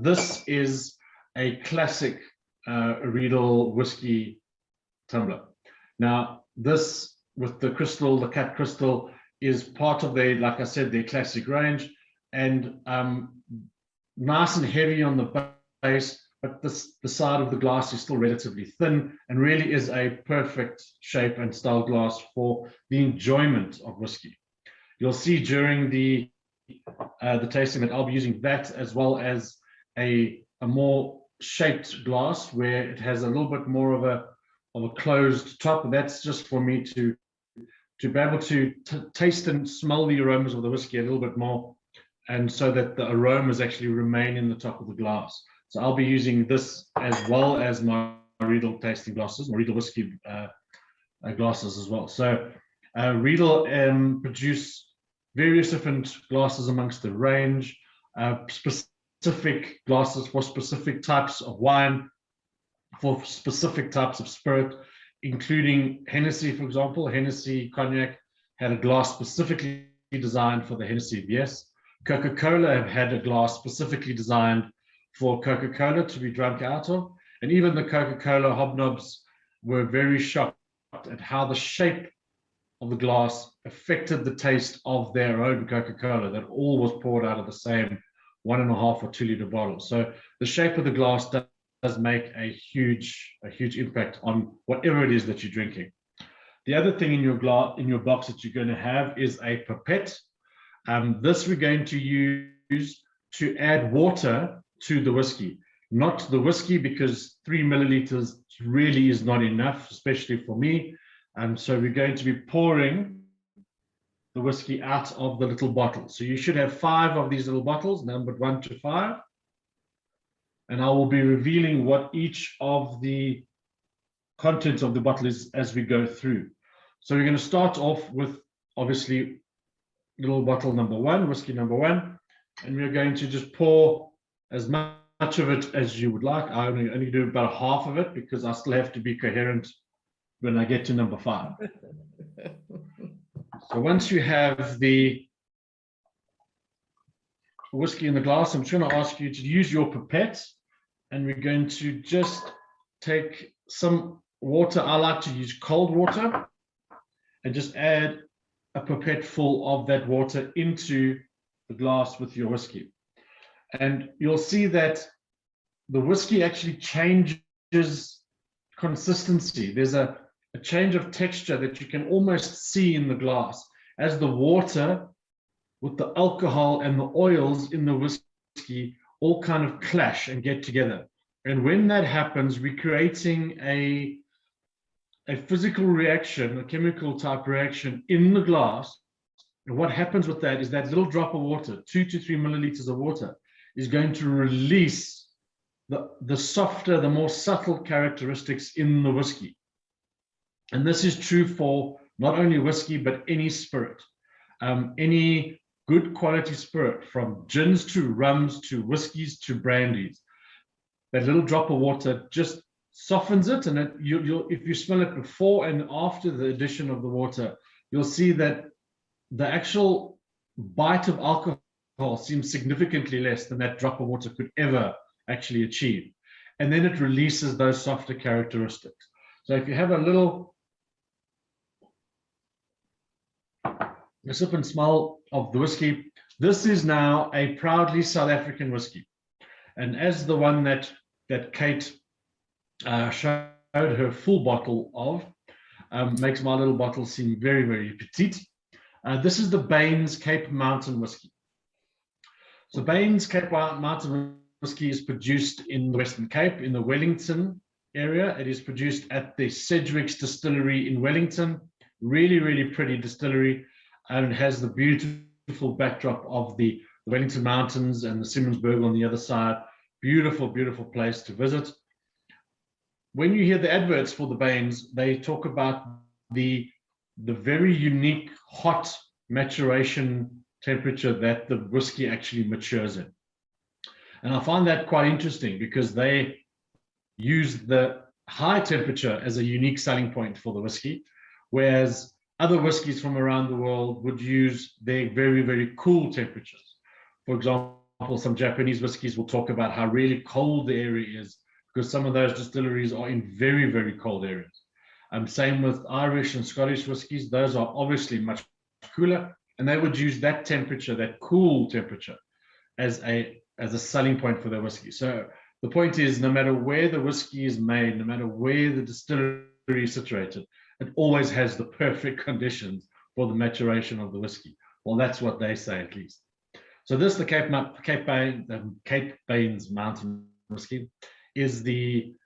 This is a classic Riedel whiskey tumbler. Now, this with the crystal, the cat crystal, is part of their, like I said, their classic range, and nice and heavy on the base, but the side of the glass is still relatively thin and really is a perfect shape and style glass for the enjoyment of whiskey. You'll see during the tasting that I'll be using that, as well as a more shaped glass where it has a little bit more of a closed top. That's just for me to be able to taste and smell the aromas of the whiskey a little bit more, and so that the aromas actually remain in the top of the glass. So I'll be using this as well as my Riedel tasting glasses, my Riedel whiskey glasses as well. So Riedel produce various different glasses amongst the range, specific glasses for specific types of wine, for specific types of spirit, including Hennessy, for example. Hennessy Cognac had a glass specifically designed for the Hennessy VS. Coca-Cola have had a glass specifically designed for Coca-Cola to be drunk out of. And even the Coca-Cola hobnobs were very shocked at how the shape of the glass affected the taste of their own Coca-Cola, that all was poured out of the same 1.5 or 2 liter bottle. So the shape of the glass does make a huge impact on whatever it is that you're drinking. The other thing in your box that you're going to have is a pipette. This we're going to use to add water to the whiskey. Not the whiskey, because 3 milliliters really is not enough, especially for me. So we're going to be pouring the whiskey out of the little bottle. So you should have 5 of these little bottles, numbered 1 to 5. And I will be revealing what each of the contents of the bottle is as we go through. So we're going to start off with, obviously, little bottle number 1, whiskey number 1, and we're going to just pour as much of it as you would like. I only do about half of it because I still have to be coherent when I get to number 5. So once you have the whiskey in the glass, I'm just going to ask you to use your pipette, and we're going to just take some water. I like to use cold water, and just add a pipette full of that water into the glass with your whiskey. And you'll see that the whiskey actually changes consistency. There's a change of texture that you can almost see in the glass as the water with the alcohol and the oils in the whiskey all kind of clash and get together. And when that happens, we're creating a physical reaction, a chemical type reaction in the glass. And what happens with that is that little drop of water, 2 to 3 milliliters of water, is going to release the softer, the more subtle characteristics in the whiskey. And this is true for not only whiskey, but any spirit. Any good quality spirit, from gins to rums to whiskeys to brandies. That little drop of water just softens it, and if you smell it before and after the addition of the water, you'll see that the actual bite of alcohol seems significantly less than that drop of water could ever actually achieve. And then it releases those softer characteristics. So if you have a sip and smell of the whiskey, this is now a proudly South African whiskey. And as the one that Kate showed her full bottle of, makes my little bottle seem very, very petite. This is the Baines Cape Mountain whiskey. So Baines Cape Mountain whiskey is produced in the Western Cape, in the Wellington area. It is produced at the Sedgwick's distillery in Wellington. Really, really pretty distillery, and it has the beautiful backdrop of the Wellington Mountains and the Simmonsburg on the other side. Beautiful, beautiful place to visit. When you hear the adverts for the Baines, they talk about the very unique hot maturation temperature that the whiskey actually matures in. And I find that quite interesting because they use the high temperature as a unique selling point for the whiskey, whereas other whiskies from around the world would use their very, very cool temperatures. For example, some Japanese whiskies will talk about how really cold the area is, because some of those distilleries are in very, very cold areas. Same with Irish and Scottish whiskies. Those are obviously much cooler, and they would use that temperature, that cool temperature, as a selling point for their whiskey. So the point is, no matter where the whiskey is made, no matter where the distillery is situated, it always has the perfect conditions for the maturation of the whiskey. Well, that's what they say, at least. So this, the Cape Baines Mountain whiskey, is it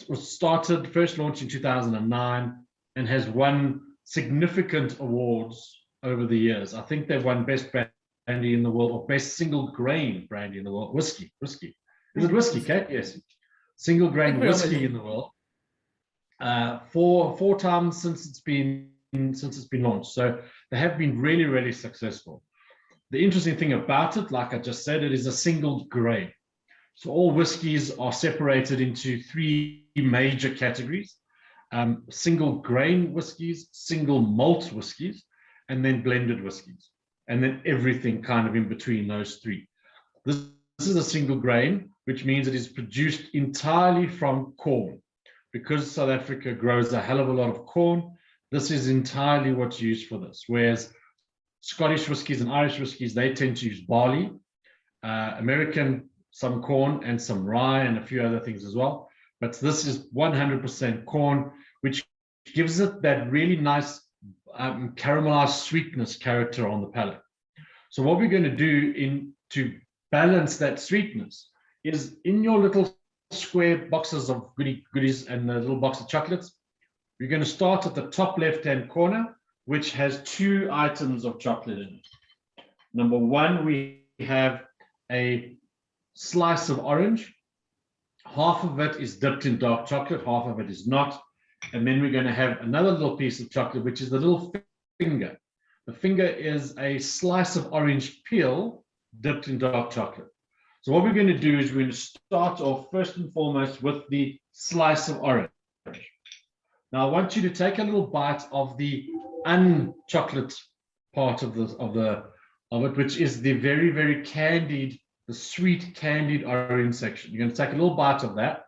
was started, first launched in 2009, and has won significant awards over the years. I think they've won best brandy in the world, or best single grain brandy in the world. Whiskey. Is it whiskey, Kate? Yes. Single grain whiskey in the world. Four times since it's been launched. So they have been really, really successful. The interesting thing about it, like I just said, it is a single grain. So all whiskies are separated into 3 major categories: single grain whiskies, single malt whiskies, and then blended whiskies, and then everything kind of in between those 3. This is a single grain, which means it is produced entirely from corn. Because South Africa grows a hell of a lot of corn, this is entirely what's used for this. Whereas Scottish whiskies and Irish whiskies, they tend to use barley. American, some corn and some rye and a few other things as well. But this is 100% corn, which gives it that really nice caramelized sweetness character on the palate. So what we're going to do to balance that sweetness is, in your little square boxes of goodies and the little box of chocolates, we're going to start at the top left-hand corner, which has 2 items of chocolate in it. Number 1, we have a slice of orange. Half of it is dipped in dark chocolate, half of it is not. And then we're going to have another little piece of chocolate, which is the little finger. The finger is a slice of orange peel dipped in dark chocolate. So what we're going to do is we're going to start off first and foremost with the slice of orange. Now I want you to take a little bite of the unchocolate part of it, which is the very, very candied, the sweet candied orange section. You're going to take a little bite of that.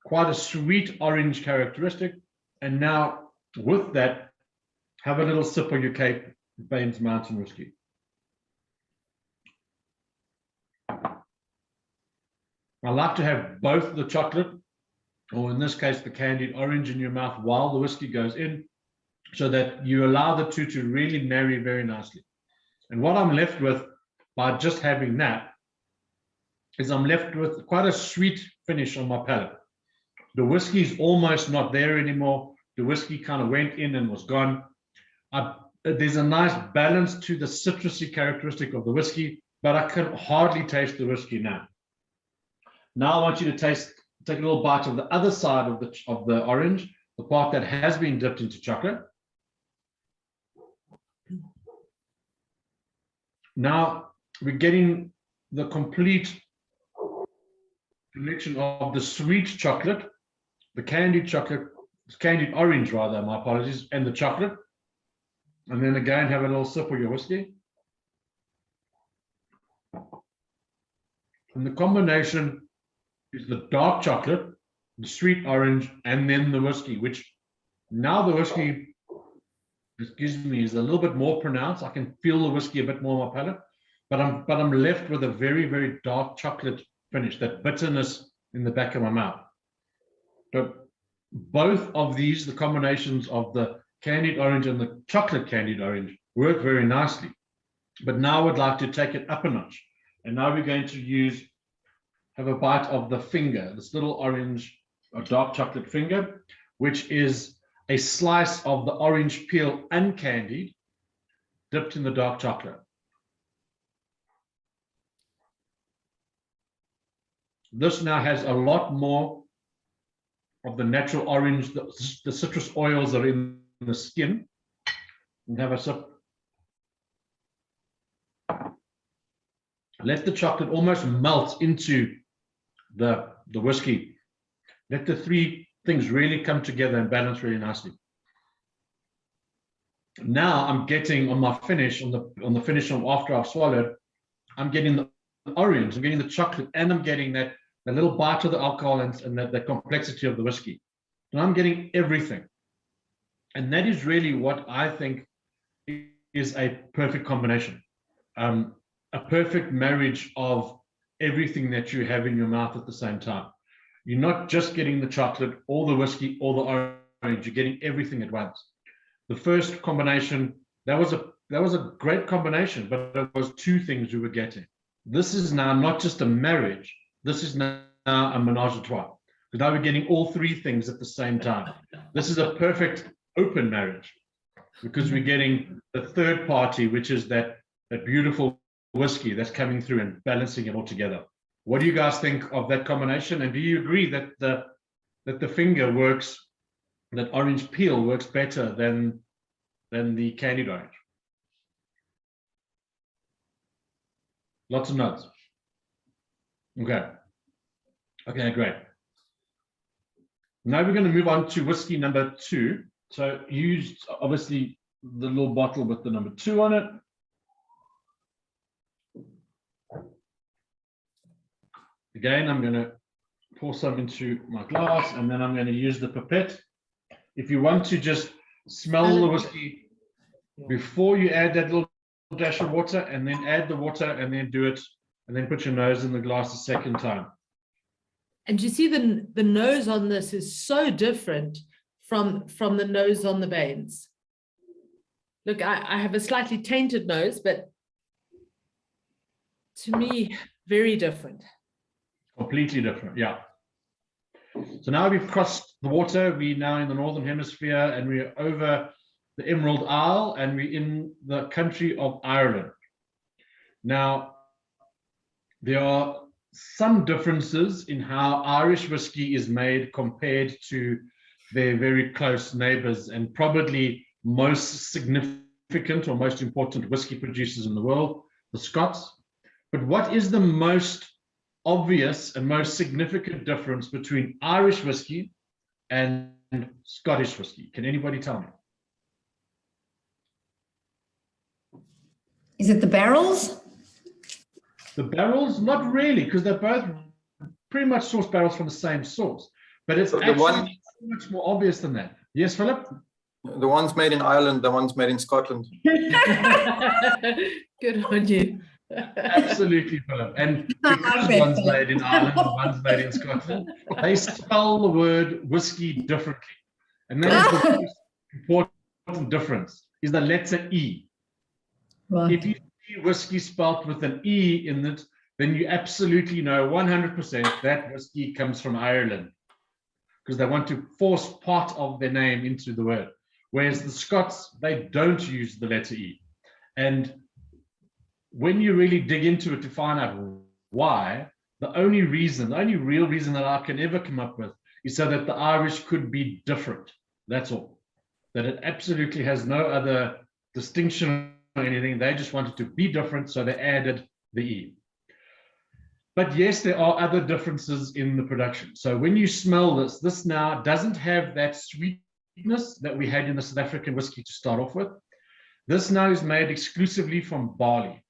Quite a sweet orange characteristic. And now with that, have a little sip of your Cape Baines Mountain whiskey. I like to have both the chocolate, or in this case, the candied orange, in your mouth while the whiskey goes in, so that you allow the two to really marry very nicely. And what I'm left with by just having that is I'm left with quite a sweet finish on my palate. The whiskey is almost not there anymore. The whiskey kind of went in and was gone. There's a nice balance to the citrusy characteristic of the whiskey, but I can hardly taste the whiskey now. Now I want you to take a little bite of the other side of the orange, the part that has been dipped into chocolate. Now we're getting the complete connection of the sweet chocolate, the candied orange rather, my apologies, and the chocolate. And then again, have a little sip of your whiskey. And the combination is the dark chocolate, the sweet orange, and then the whiskey, which now the whiskey, excuse me, is a little bit more pronounced. I can feel the whiskey a bit more on my palate, but I'm left with a very, very dark chocolate finish, that bitterness in the back of my mouth. But both of these, the combinations of the candied orange and the chocolate candied orange, work very nicely. But now I would like to take it up a notch. And now we're going to have a bite of the finger, this little orange or dark chocolate finger, which is a slice of the orange peel uncandied, dipped in the dark chocolate. This now has a lot more of the natural orange, the citrus oils that are in the skin. And have a sip. Let the chocolate almost melt into the whiskey. Let the three things really come together and balance really nicely. Now I'm getting on my finish, on the finish after I've swallowed, I'm getting the orange, I'm getting the chocolate, and I'm getting that little bite of the alcohol and the complexity of the whiskey. And I'm getting everything. And that is really what I think is a perfect combination. A perfect marriage of everything that you have in your mouth at the same time. You're not just getting the chocolate or the whiskey or the orange, you're getting everything at once. The first combination, that was a great combination, but it was two things we were getting. This is now not just a marriage, this is now a menage a trois. Because now we're getting all three things at the same time. This is a perfect open marriage because we're getting the third party, which is that beautiful whiskey that's coming through and balancing it all together. What do you guys think of that combination? And do you agree that the finger works, that orange peel works better than the candied orange? Lots of nods. Okay, great. Now we're going to move on to whiskey number 2. So used obviously the little bottle with the number 2 on it. Again, I'm going to pour some into my glass, and then I'm going to use the pipette. If you want to just smell the whiskey before you add that little dash of water, and then add the water, and then do it, and then put your nose in the glass a second time. And you see the nose on this is so different from the nose on the Baines. Look, I have a slightly tainted nose, but to me, very different. Completely different, yeah. So now we've crossed the water. We're now in the Northern Hemisphere, and we're over the Emerald Isle, and we're in the country of Ireland. Now, there are some differences in how Irish whiskey is made compared to their very close neighbors, and probably most significant or most important whiskey producers in the world, the Scots. But what is the most obvious and most significant difference between Irish whiskey and Scottish whiskey? Can anybody tell me? Is it the barrels? The barrels? Not really, because they're both pretty much sourced barrels from the same source. But it's actually so much more obvious than that. Yes, Philip? The ones made in Ireland, the ones made in Scotland. Good on you. Absolutely, Philip. And because one's made in Ireland and one's made in Scotland, they spell the word whiskey differently. And that is the most important difference, is the letter E. Right. If you whiskey spelt with an E in it, then you absolutely know 100% that whiskey comes from Ireland, because they want to force part of their name into the word. Whereas the Scots, they don't use the letter E. And when you really dig into it to find out why, the only real reason that I can ever come up with is so that the Irish could be different. That's all. That it absolutely has no other distinction or anything. They just wanted to be different, so they added the E. But yes, there are other differences in the production. So when you smell this, this now doesn't have that sweetness that we had in the South African whiskey to start off with. This now is made exclusively from barley.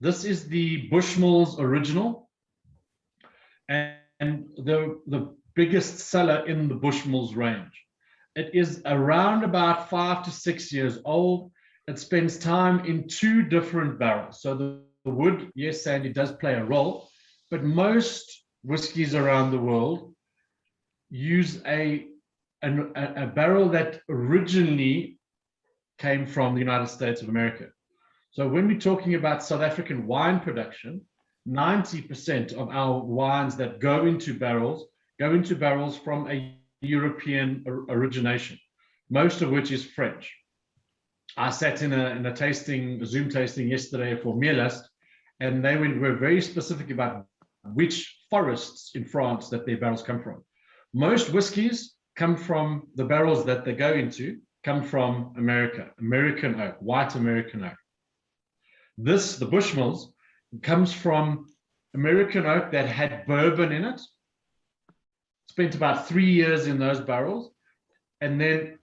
This is the Bushmills original, and the biggest seller in the Bushmills range. It is around about 5 to 6 years old. It spends time in 2 different barrels. So the wood, yes, Sandy, does play a role, but most whiskies around the world use a barrel that originally came from the United States of America. So when we're talking about South African wine production, 90% of our wines that go into barrels from a European origination, most of which is French. I sat in a Zoom tasting yesterday for Mielast, and they were very specific about which forests in France that their barrels come from. Most whiskies come from the barrels that they go into, come from America, American oak, white American oak. This, the Bushmills, comes from American oak that had bourbon in it, spent about 3 years in those barrels, and then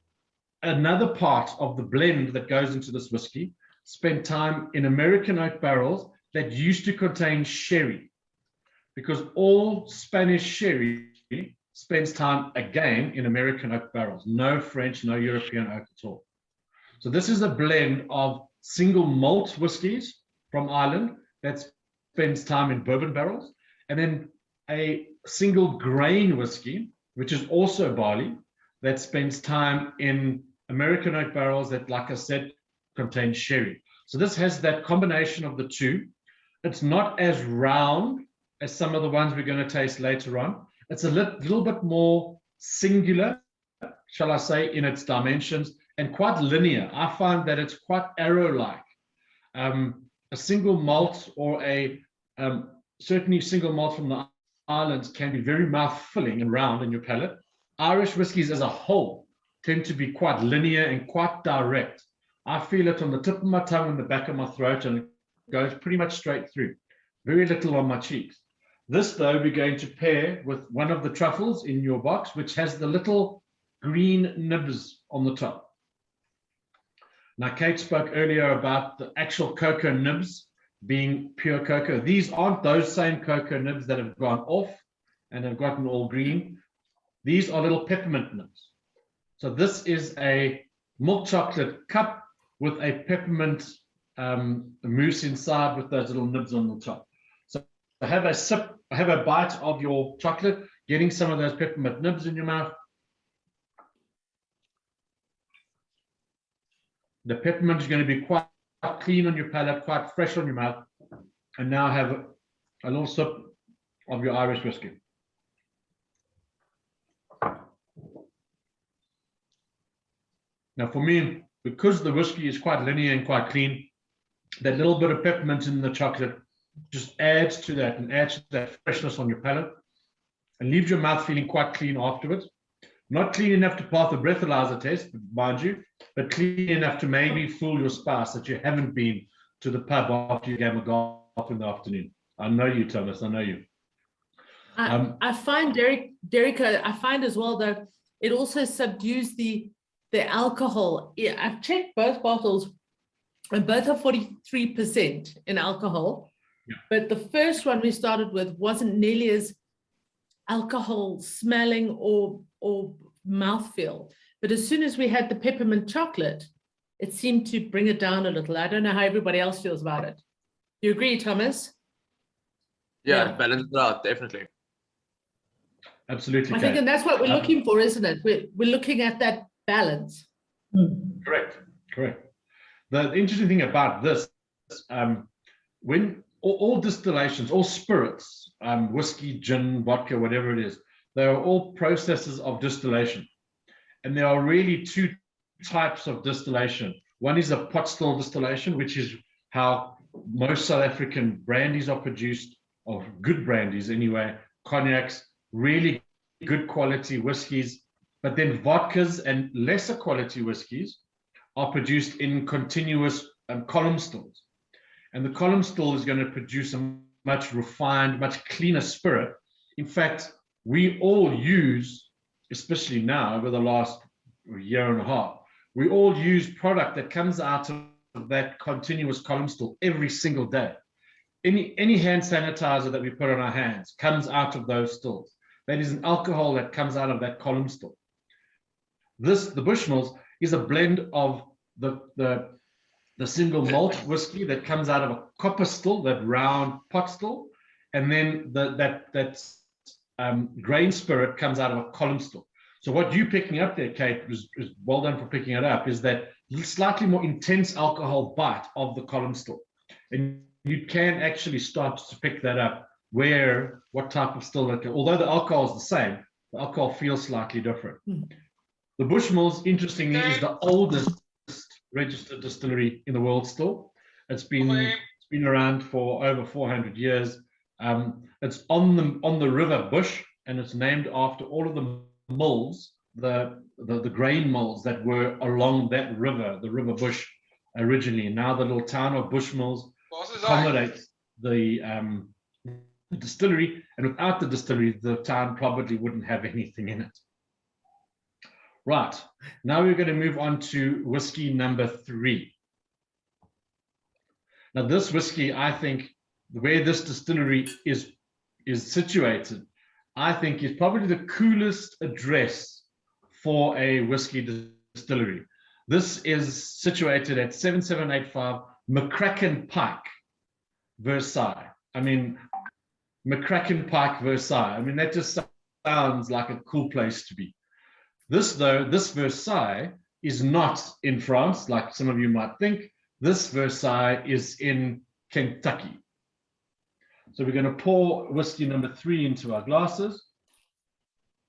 another part of the blend that goes into this whiskey spent time in American oak barrels that used to contain sherry, because all Spanish sherry spends time again in American oak barrels, no French, no European oak at all. So this is a blend of single malt whiskies from Ireland that spends time in bourbon barrels, and then a single grain whiskey, which is also barley, that spends time in American oak barrels that, like I said, contain sherry. So this has that combination of the two. It's not as round as some of the ones we're going to taste later on. It's a little bit more singular, shall I say, in its dimensions, and quite linear. I find that it's quite arrow-like. A single malt or certainly single malt from the islands can be very mouth-filling and round in your palate. Irish whiskies as a whole tend to be quite linear and quite direct. I feel it on the tip of my tongue and the back of my throat, and it goes pretty much straight through. Very little on my cheeks. This, though, we're going to pair with one of the truffles in your box, which has the little green nibs on the top. Now, Kate spoke earlier about the actual cocoa nibs being pure cocoa. These aren't those same cocoa nibs that have gone off and have gotten all green. These are little peppermint nibs. So this is a milk chocolate cup with a peppermint mousse inside with those little nibs on the top. So have a sip, have a bite of your chocolate, getting some of those peppermint nibs in your mouth. The peppermint is going to be quite clean on your palate, quite fresh on your mouth. And now have a little sip of your Irish whiskey. Now for me, because the whiskey is quite linear and quite clean, that little bit of peppermint in the chocolate just adds to that and adds to that freshness on your palate and leaves your mouth feeling quite clean afterwards. Not clean enough to pass the breathalyzer test, mind you, but clean enough to maybe fool your spouse that you haven't been to the pub after your game of golf in the afternoon. I know you, Thomas, I know you. I find, Derek, I find as well, though, it also subdues the alcohol. Yeah, I've checked both bottles, and both are 43% in alcohol. Yeah. But the first one we started with wasn't nearly as alcohol smelling or mouthfeel. But as soon as we had the peppermint chocolate, it seemed to bring it down a little. I don't know how everybody else feels about it. You agree, Thomas? Yeah, balance it out, definitely. Absolutely. I think, and that's what we're looking for, isn't it? We're looking at that balance. Correct. The interesting thing about this when all distillations, all spirits, whiskey, gin, vodka, whatever it is, they are all processes of distillation. And there are really two types of distillation. One is a pot still distillation, which is how most South African brandies are produced, or good brandies anyway, cognacs, really good quality whiskies. But then vodkas and lesser quality whiskies are produced in continuous column stills. And the column still is going to produce a much refined, much cleaner spirit. In fact, we all use, especially now over the last year and a half, we all use product that comes out of that continuous column still every single day. Any hand sanitizer that we put on our hands comes out of those stills. That is an alcohol that comes out of that column still. The Bushmills is a blend of the single malt whiskey that comes out of a copper still, that round pot still, and then that grain spirit comes out of a column still. So what you're picking up there, Kate, is well done for picking it up, is that slightly more intense alcohol bite of the column still. And you can actually start to pick that up what type of still, although the alcohol is the same, the alcohol feels slightly different. The Bushmills, interestingly, is the oldest registered distillery in the world still. It's been around for over 400 years. It's on the River Bush, and it's named after all of the mills, the grain mills that were along that river, the River Bush originally. Now the little town of Bushmills accommodates the distillery, and without the distillery, the town probably wouldn't have anything in it. Right, now we're going to move on to whiskey number 3. Now this whiskey, I think, where this distillery is situated, I think is probably the coolest address for a whiskey distillery. This is situated at 7785 McCracken Pike, Versailles. I mean, McCracken Pike, Versailles. I mean, that just sounds like a cool place to be. This Versailles is not in France, like some of you might think. This Versailles is in Kentucky. So we're going to pour whiskey number 3 into our glasses.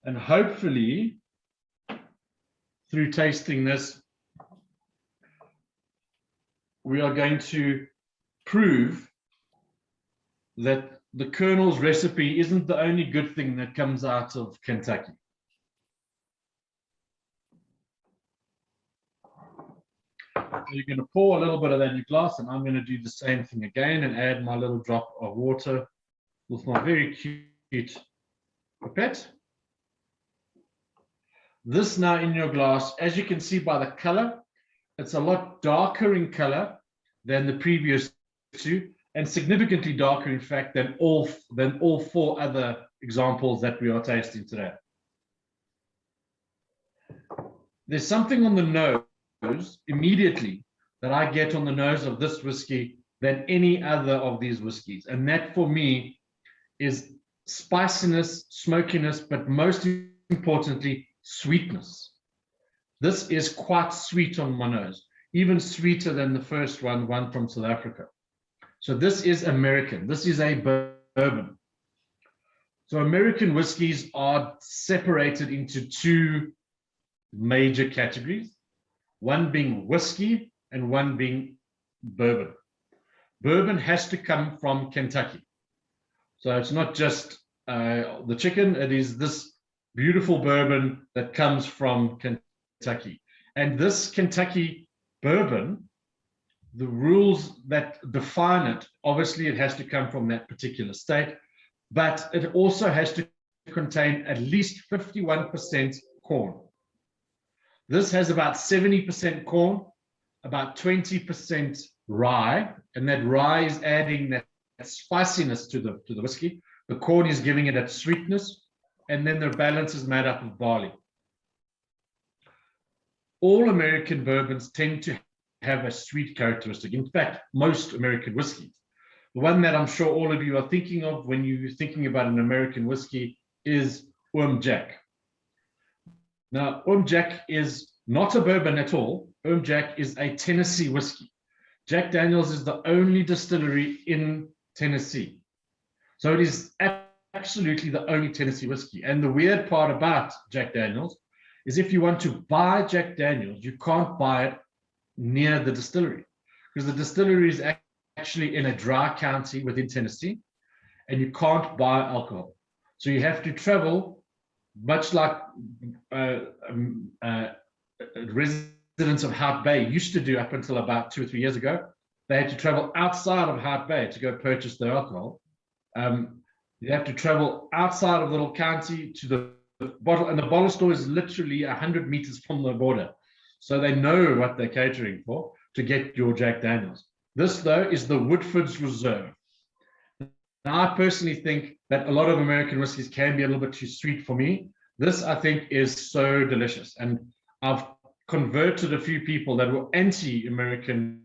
And hopefully, through tasting this, we are going to prove that the Colonel's recipe isn't the only good thing that comes out of Kentucky. So you're going to pour a little bit of that in your glass, and I'm going to do the same thing again and add my little drop of water with my very cute pipette. This now in your glass, as you can see by the color, it's a lot darker in color than the previous 2, and significantly darker, in fact, than all 4 other examples that we are tasting today. There's something on the nose immediately that I get on the nose of this whiskey than any other of these whiskeys, and that for me is spiciness, smokiness, but most importantly, sweetness. This is quite sweet on my nose, even sweeter than the first one from South Africa. So this is American. This is a bourbon. So American whiskeys are separated into 2 major categories, one being whiskey and one being bourbon. Bourbon has to come from Kentucky. So it's not just the chicken, it is this beautiful bourbon that comes from Kentucky. And this Kentucky bourbon, the rules that define it, obviously it has to come from that particular state, but it also has to contain at least 51% corn. This has about 70% corn, about 20% rye, and that rye is adding that spiciness to the whiskey. The corn is giving it that sweetness, and then the balance is made up of barley. All American bourbons tend to have a sweet characteristic. In fact, most American whiskeys. The one that I'm sure all of you are thinking of when you're thinking about an American whiskey is Jack. Now, Jack is not a bourbon at all. Jack is a Tennessee whiskey. Jack Daniel's is the only distillery in Tennessee. So it is absolutely the only Tennessee whiskey. And the weird part about Jack Daniel's is if you want to buy Jack Daniel's, you can't buy it near the distillery, because the distillery is actually in a dry county within Tennessee, and you can't buy alcohol. So you have to travel, much like residents of Hart Bay used to do up until about 2 or 3 years ago. They had to travel outside of Hart Bay to go purchase their alcohol. You have to travel outside of the little county to the bottle, and the bottle store is literally 100 meters from the border. So they know what they're catering for to get your Jack Daniel's. This, though, is the Woodford's Reserve. Now, I personally think that a lot of American whiskeys can be a little bit too sweet for me. This, I think, is so delicious. And I've converted a few people that were anti-American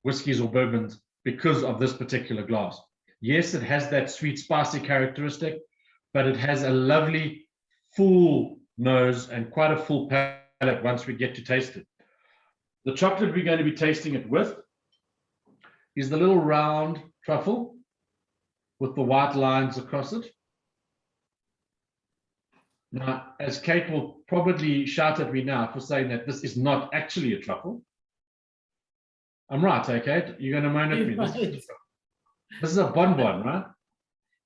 whiskeys or bourbons because of this particular glass. Yes, it has that sweet, spicy characteristic, but it has a lovely, full nose and quite a full palate once we get to taste it. The chocolate we're going to be tasting it with is the little round truffle with the white lines across it. Now, as Kate will probably shout at me now for saying that this is not actually a truffle. I'm right, eh, Kate? You're going to moan at me. This is a bonbon, right?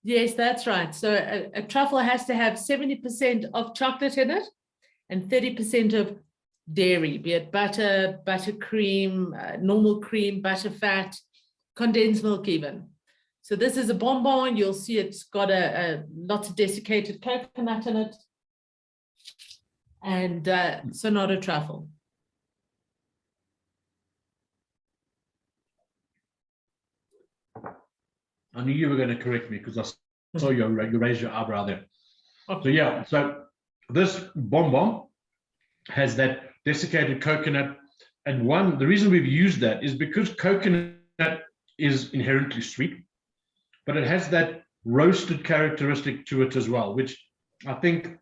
Yes, that's right. So a truffle has to have 70% of chocolate in it and 30% of dairy, be it butter, buttercream, normal cream, butterfat, condensed milk even. So this is a bonbon. You'll see it's got lots of desiccated coconut in it. And so not a truffle. I knew you were going to correct me because I saw you raise your eyebrow there. So yeah, so this bonbon has that desiccated coconut, and the reason we've used that is because coconut is inherently sweet, but it has that roasted characteristic to it as well, which I think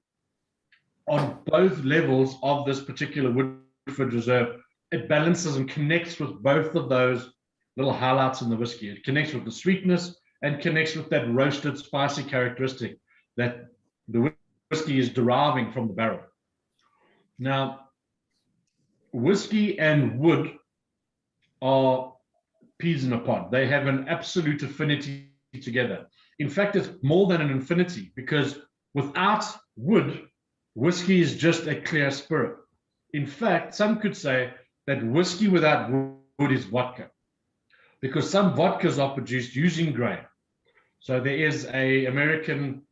on both levels of this particular Woodford Reserve, it balances and connects with both of those little highlights in the whiskey. It connects with the sweetness and connects with that roasted, spicy characteristic that the whiskey is deriving from the barrel. Now, whiskey and wood are peas in a pod. They have an absolute affinity together. In fact, it's more than an infinity, because without wood, whiskey is just a clear spirit. In fact, some could say that whiskey without wood is vodka, because some vodkas are produced using grain. So there is a American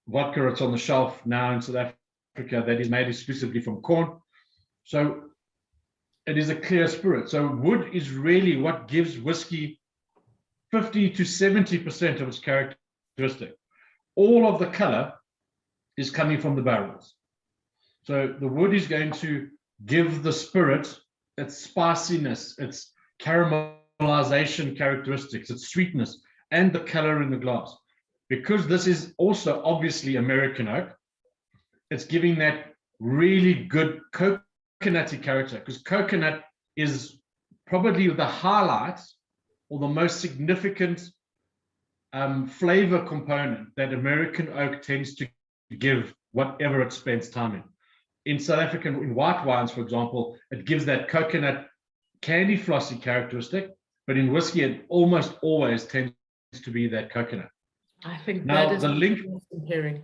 vodka that's on the shelf now in South Africa that is made exclusively from corn. So it is a clear spirit. So wood is really what gives whiskey 50 to 70% of its characteristic. All of the color is coming from the barrels. So the wood is going to give the spirit its spiciness, its caramelization characteristics, its sweetness, and the color in the glass. Because this is also obviously American oak, it's giving that really good coconutty character, because coconut is probably the highlight or the most significant flavor component that American oak tends to give whatever it spends time in. In South African, in white wines, for example, it gives that coconut candy flossy characteristic, but in whiskey, it almost always tends to be that coconut. I think now, that is the link. an awesome pairing.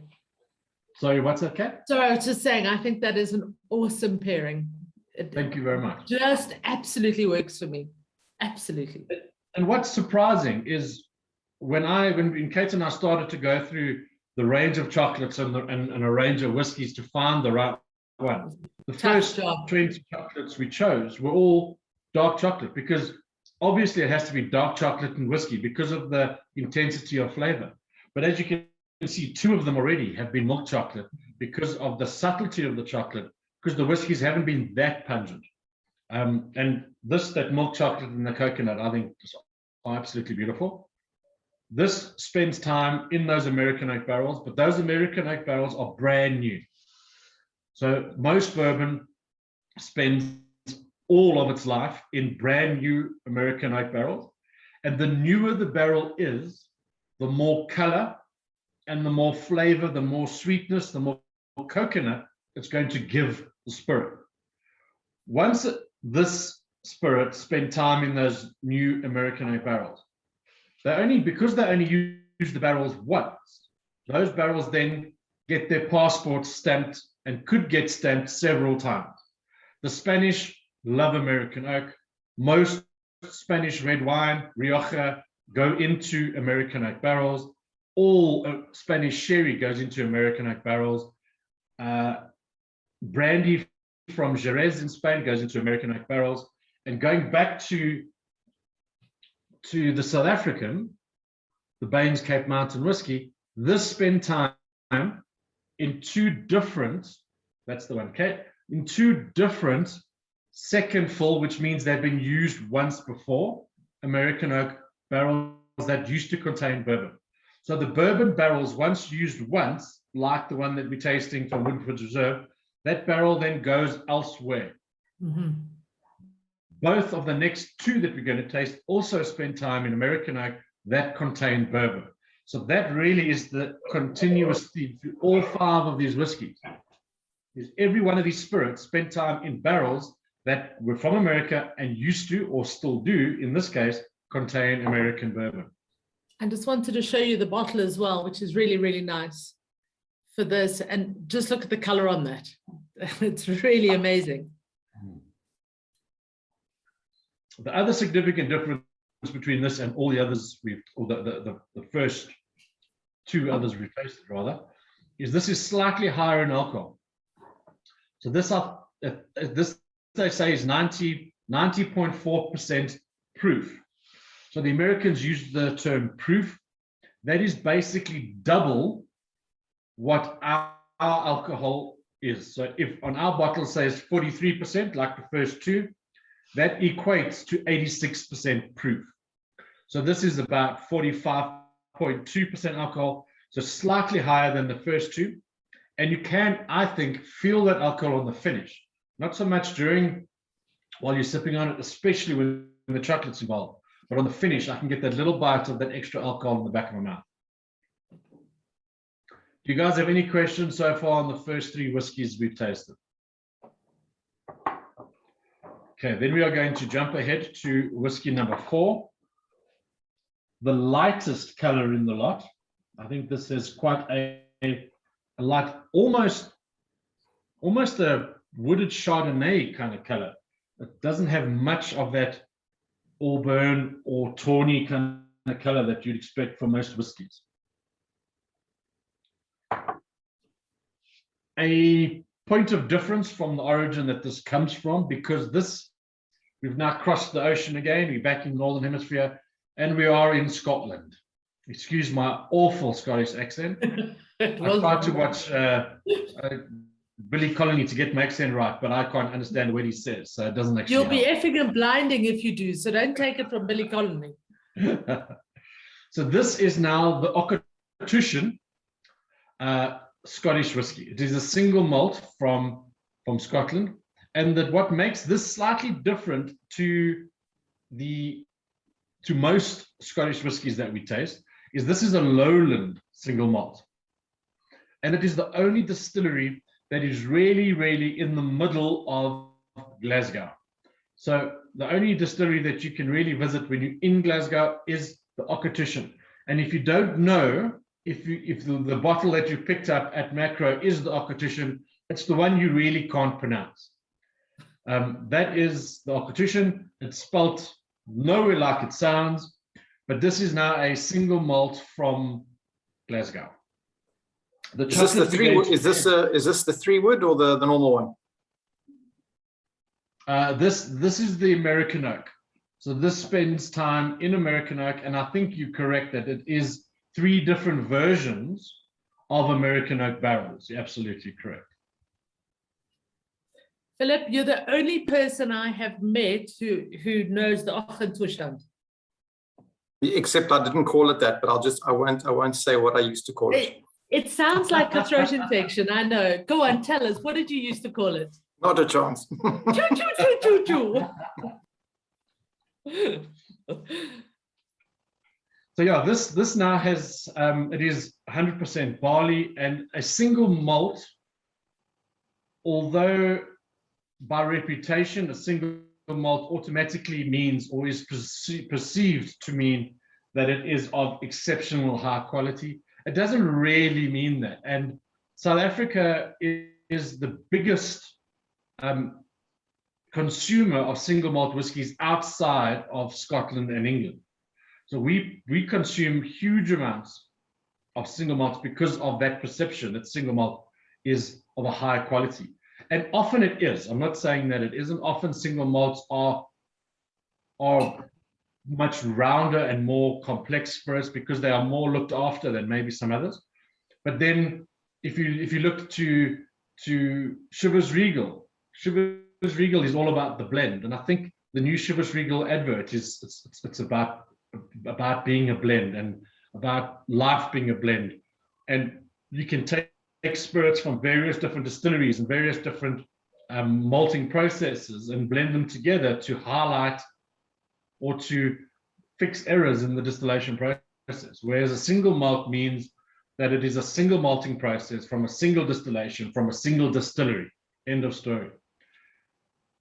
Sorry, what's that, Kat? So I was just saying, I think that is an awesome pairing. Thank you very much. Just absolutely works for me. Absolutely. And what's surprising is when Kate and I started to go through the range of chocolates and a range of whiskeys to find the right one, the first 20 chocolates we chose were all dark chocolate, because obviously it has to be dark chocolate and whiskey because of the intensity of flavor. But as you can see, 2 of them already have been milk chocolate because of the subtlety of the chocolate, because the whiskeys haven't been that pungent. And that milk chocolate and the coconut, I think, are absolutely beautiful. This spends time in those American oak barrels, but those American oak barrels are brand new. So most bourbon spends all of its life in brand new American oak barrels. And the newer the barrel is, the more color and the more flavor, the more sweetness, the more coconut it's going to give the spirit. Once this spirit spent time in those new American oak barrels, because they only use the barrels once, those barrels then get their passports stamped and could get stamped several times. The Spanish love American oak. Most Spanish red wine, Rioja, go into American oak barrels. All Spanish sherry goes into American oak barrels. Brandy from Jerez in Spain goes into American oak barrels. And going back to the South African, the Baines Cape Mountain whiskey, this spent time in two different, that's the one, okay, in two different second fill, which means they've been used once before, American oak barrels that used to contain bourbon. So the bourbon barrels, once used once, like the one that we're tasting from Woodford Reserve, that barrel then goes elsewhere. Mm-hmm. Both of the next two that we're going to taste also spend time in American oak that contain bourbon. So that really is the continuous theme through all five of these whiskeys. Is every one of these spirits spent time in barrels that were from America and used to, or still do, in this case, contain American bourbon. I just wanted to show you the bottle as well, which is really, really nice for this. And just look at the color on that. It's really amazing. The other significant difference between this and all the others the first two others we've tasted rather, is this is slightly higher in alcohol. So this they say is 90.4% proof. So the Americans use the term proof. That is basically double what our alcohol is. So if on our bottle says 43%, like the first two, that equates to 86% proof. So this is about 45.2% alcohol, so slightly higher than the first two. And you can, I think, feel that alcohol on the finish. Not so much while you're sipping on it, especially when the chocolate's involved. But on the finish, I can get that little bite of that extra alcohol in the back of my mouth. Do you guys have any questions so far on the first three whiskeys we've tasted? Okay, then we are going to jump ahead to whiskey number 4. The lightest color in the lot. I think this is quite a light, almost a wooded Chardonnay kind of color. It doesn't have much of that auburn or tawny kind of color that you'd expect from most whiskeys. A point of difference from the origin that this comes from, because we've now crossed the ocean again, we're back in the Northern Hemisphere, and we are in Scotland. Excuse my awful Scottish accent. I tried to watch Billy Connolly to get my accent right, but I can't understand what he says, so it doesn't actually You'll be help. effing and blinding if you do, so don't take it from Billy Connolly. So this is now the Auchentoshan Scottish whiskey. It is a single malt from Scotland, and that what makes this slightly different to most Scottish whiskies that we taste is this is a lowland single malt, and it is the only distillery that is really, really in the middle of Glasgow. So the only distillery that you can really visit when you're in Glasgow is the Auchentoshan. And if you don't know, if the bottle that you picked up at Macro is the Auchentoshan, it's the one you really can't pronounce. That is the Auchentoshan. It's spelt nowhere like it sounds, but this is now a single malt from Glasgow. Is this the 3 wood or the normal one? This is the American oak. So this spends time in American oak, and I think you're correct that it is 3 different versions of American oak barrels. You're absolutely correct. Philip, you're the only person I have met who knows the Auchentoshan. Except I didn't call it that, but I won't say what I used to call it. It sounds like a throat infection, I know. Go on, tell us, what did you used to call it? Not a chance. Choo, choo, choo, choo, choo. So yeah, this now has, it is 100% barley and a single malt, although by reputation, a single malt automatically means or is perceived to mean that it is of exceptional high quality. It doesn't really mean that. And South Africa is the biggest consumer of single malt whiskies outside of Scotland and England. So we consume huge amounts of single malts because of that perception that single malt is of a high quality. And often it is. I'm not saying that it isn't. Often single malts are much rounder and more complex spirits because they are more looked after than maybe some others. But then if you look to Chivas Regal, Chivas Regal is all about the blend. And I think the new Chivas Regal advert it's about being a blend and about life being a blend. And you can take spirits from various different distilleries and various different malting processes and blend them together to highlight or to fix errors in the distillation process. Whereas a single malt means that it is a single malting process from a single distillation from a single distillery. End of story.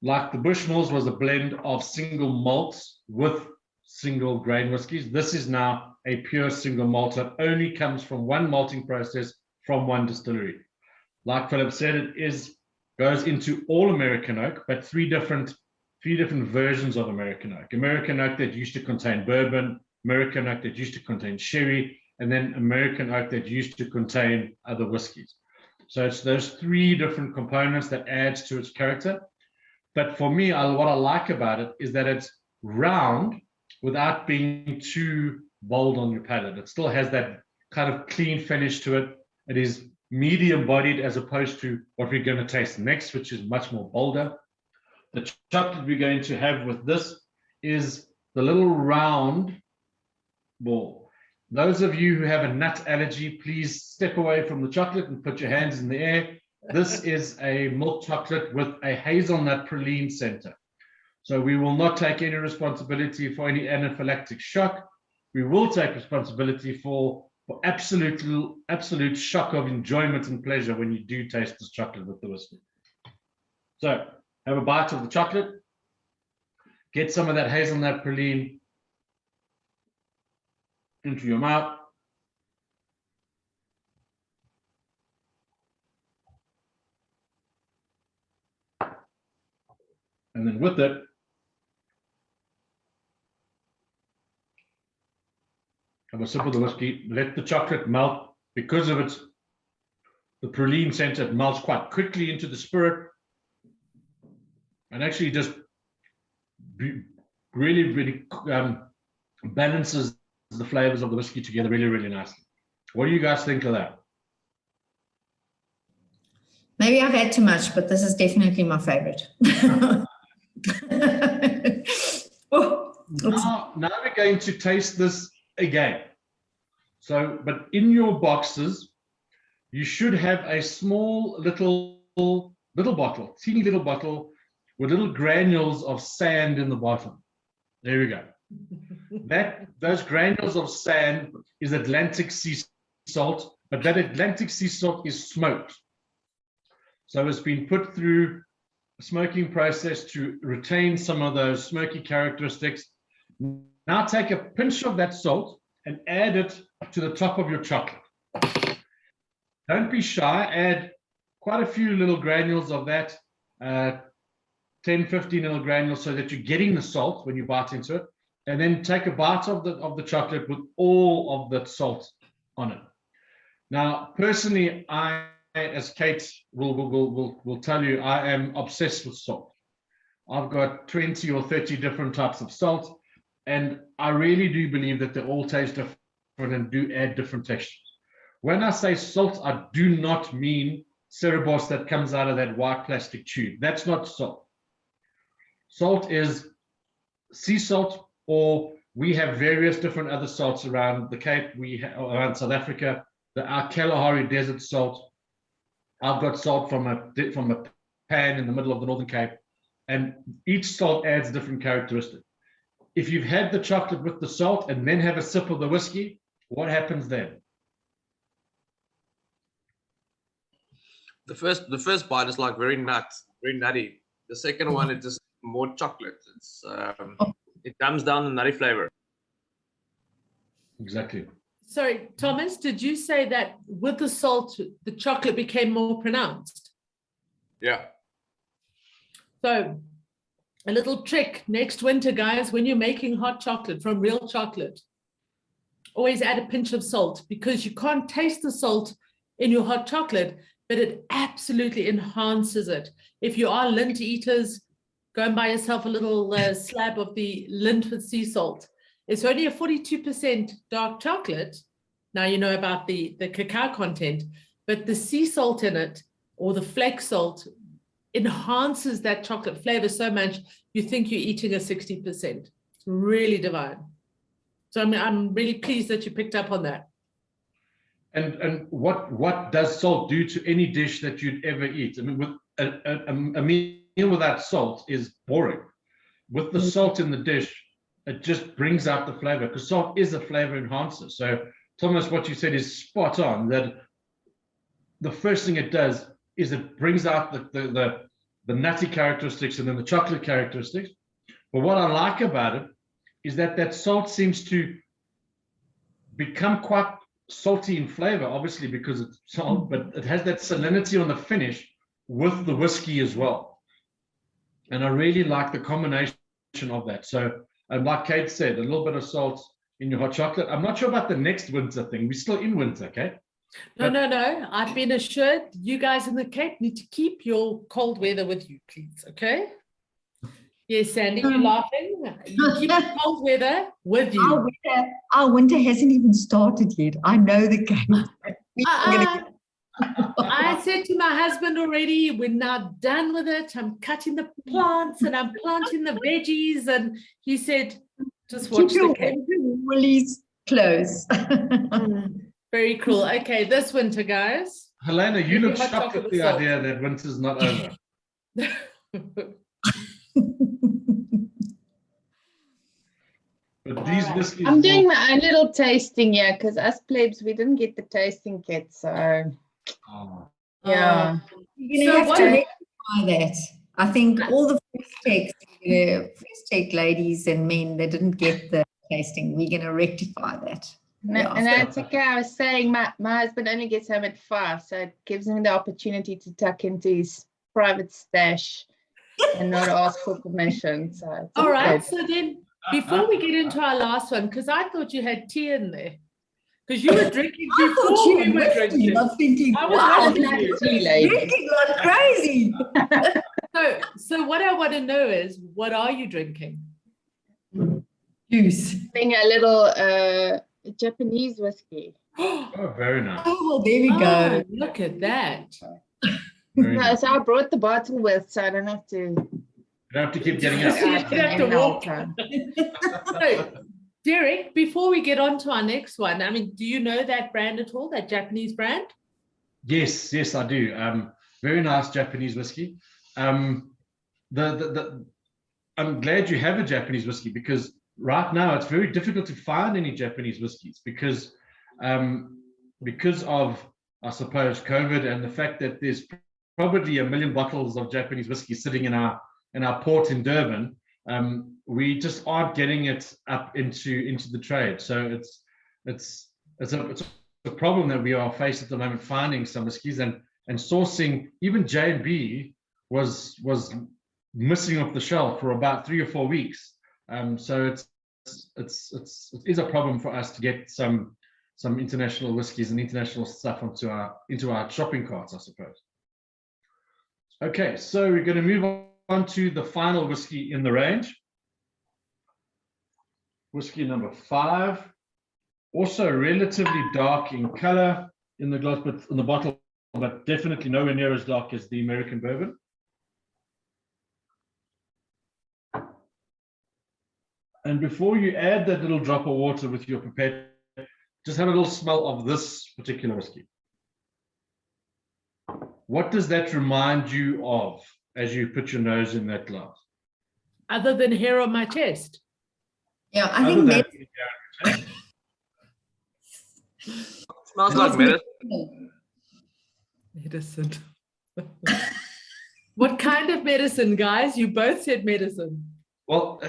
Like the Bushmills was a blend of single malts with single grain whiskies. This is now a pure single malt that only comes from one malting process from one distillery. Like Philip said, it goes into all American oak, but three different versions of American oak. American oak that used to contain bourbon, American oak that used to contain sherry, and then American oak that used to contain other whiskies. So it's those three different components that adds to its character. But for me, what I like about it is that it's round without being too bold on your palate. It still has that kind of clean finish to it. It is medium bodied as opposed to what we're going to taste next, which is much more bolder. The chocolate we're going to have with this is the little round ball. Those of you who have a nut allergy, please step away from the chocolate and put your hands in the air. This is a milk chocolate with a hazelnut praline center. So we will not take any responsibility for any anaphylactic shock. We will take responsibility for absolute shock of enjoyment and pleasure when you do taste this chocolate with the whiskey. So have a bite of the chocolate. Get some of that hazelnut praline into your mouth. And then with it, have a sip of the whiskey, let the chocolate melt. Because of the praline center, it melts quite quickly into the spirit and actually just really balances the flavors of the whiskey together really nicely. What do you guys think of that? Maybe I've had too much, but this is definitely my favorite. Now we're going to taste this again. So, but in your boxes, you should have a small little bottle, teeny little bottle with little granules of sand in the bottom. There we go. Those granules of sand is Atlantic sea salt, but that Atlantic sea salt is smoked. So it's been put through a smoking process to retain some of those smoky characteristics. Now take a pinch of that salt and add it to the top of your chocolate. Don't be shy, add quite a few little granules of that, 10, 15 little granules so that you're getting the salt when you bite into it. And then take a bite of the chocolate with all of that salt on it. Now, personally, as Kate will tell you, I am obsessed with salt. I've got 20 or 30 different types of salt, and I really do believe that they all taste different and do add different textures. When I say salt, I do not mean Cerebos that comes out of that white plastic tube. That's not salt. Salt is sea salt, or we have various different other salts around the Cape, around South Africa, our Kalahari desert salt. I've got salt from a pan in the middle of the Northern Cape, and each salt adds a different characteristic. If you've had the chocolate with the salt and then have a sip of the whiskey, what happens then? The first bite is like very nutty. The second one is just more chocolate. It's it comes down the nutty flavor. Exactly. Sorry, Thomas, did you say that with the salt, the chocolate became more pronounced? Yeah. So a little trick next winter, guys, when you're making hot chocolate from real chocolate, always add a pinch of salt, because you can't taste the salt in your hot chocolate, but it absolutely enhances it. If you are lint eaters, go and buy yourself a little slab of the lint with sea salt. It's only a 42% dark chocolate. Now you know about the cacao content, but the sea salt in it, or the flake salt, enhances that chocolate flavor so much you think you're eating a 60%. It's really divine. So I'm really pleased that you picked up on that. And what does salt do to any dish that you'd ever eat? I mean, with a meal without salt is boring. With the salt in the dish, it just brings out the flavor, because salt is a flavor enhancer. So Thomas, what you said is spot on, that the first thing it does is it brings out the nutty characteristics and then the chocolate characteristics. But what I like about it is that salt seems to become quite salty in flavor, obviously because it's salt, but it has that salinity on the finish with the whiskey as well. And I really like the combination of that. So like Kate said, a little bit of salt in your hot chocolate. I'm not sure about the next winter thing. We're still in winter, okay? No. I've been assured you guys in the Cape need to keep your cold weather with you, please, okay? Yes, Sandy, you're laughing. You keep the cold weather with you. Our winter hasn't even started yet. I know the game. I said to my husband already, we're now done with it. I'm cutting the plants and I'm planting the veggies. And he said, just watch the Cape. Woolies close. Very cool. Okay, this winter, guys. Helena, you look shocked at the idea that winter's not over. But these whiskeys I'm doing my own little tasting here, because us plebs, we didn't get the tasting kit, so yeah. You're going to have to rectify that. I think all the first tech ladies and men, they didn't get the tasting. We're going to rectify that. No, and that's okay. I was saying my husband only gets home at 5, so it gives him the opportunity to tuck into his private stash and not ask for permission. So all right, so then before we get into our last one, because I thought you had tea in there, because you were drinking before we were drinking. I was thinking, wow, tea lady. Drinking like crazy. So what I want to know is, what are you drinking? Juice. Being a little Japanese whiskey. Oh, very nice. Oh, well, there we go. Look at that. No, so I brought the bottle with, so I don't have to. You don't have to keep getting up. You have to walk. So, Derek, before we get on to our next one, I mean, do you know that brand at all, that Japanese brand? Yes, I do. Very nice Japanese whiskey. I'm glad you have a Japanese whiskey, because right now it's very difficult to find any Japanese whiskeys because of, I suppose, COVID and the fact that there's probably 1 million bottles of Japanese whiskey sitting in our port in Durban. We just aren't getting it up into the trade. So it's a problem that we are faced at the moment, finding some whiskeys and sourcing. Even J&B was missing off the shelf for about 3 or 4 weeks. So it is a problem for us to get some international whiskies and international stuff into our shopping carts, I suppose. Okay, so we're going to move on to the final whiskey in the range. Whiskey number 5, also relatively dark in color in the glass, but in the bottle, but definitely nowhere near as dark as the American bourbon. And before you add that little drop of water with your pipette, just have a little smell of this particular whiskey. What does that remind you of? as you put your nose in that glass. Other than hair on my chest. Yeah, I Other think than- Smells like medicine. Medicine. What kind of medicine, guys? You both said medicine. Well,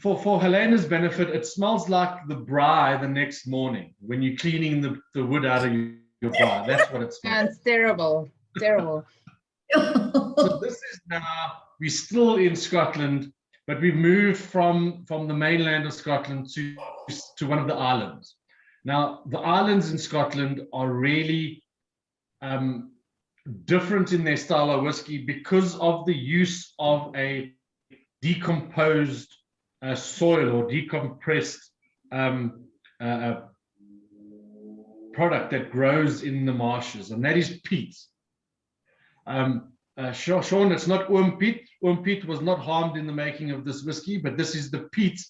for Helena's benefit, it smells like the braai the next morning when you're cleaning the wood out of your braai. That's what it smells like. It's terrible, terrible. So this is now, we're still in Scotland, but we've moved from the mainland of Scotland to one of the islands. Now, the islands in Scotland are really different in their style of whiskey because of the use of a decomposed soil or decompressed product that grows in the marshes, and that is peat. Sean, it's not oom peat. Oom peat was not harmed in the making of this whiskey, but this is the peat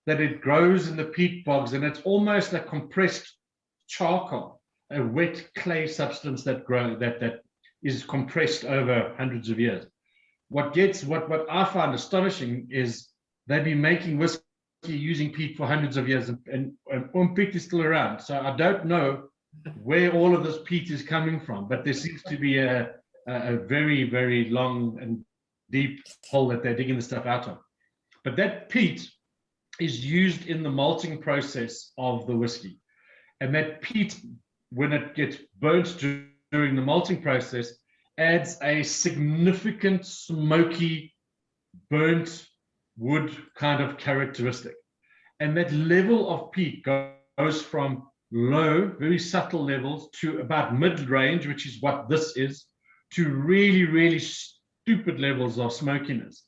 that it grows in the peat bogs, and it's almost a compressed charcoal, a wet clay substance that is compressed over hundreds of years. What I find astonishing is they've been making whiskey using peat for hundreds of years, and peat is still around. So I don't know where all of this peat is coming from, but there seems to be a very, very long and deep hole that they're digging the stuff out of. But that peat is used in the malting process of the whiskey. And that peat, when it gets burnt during the malting process, adds a significant smoky, burnt wood kind of characteristic. And that level of peat goes from low, very subtle levels to about mid-range, which is what this is, to really, really stupid levels of smokiness.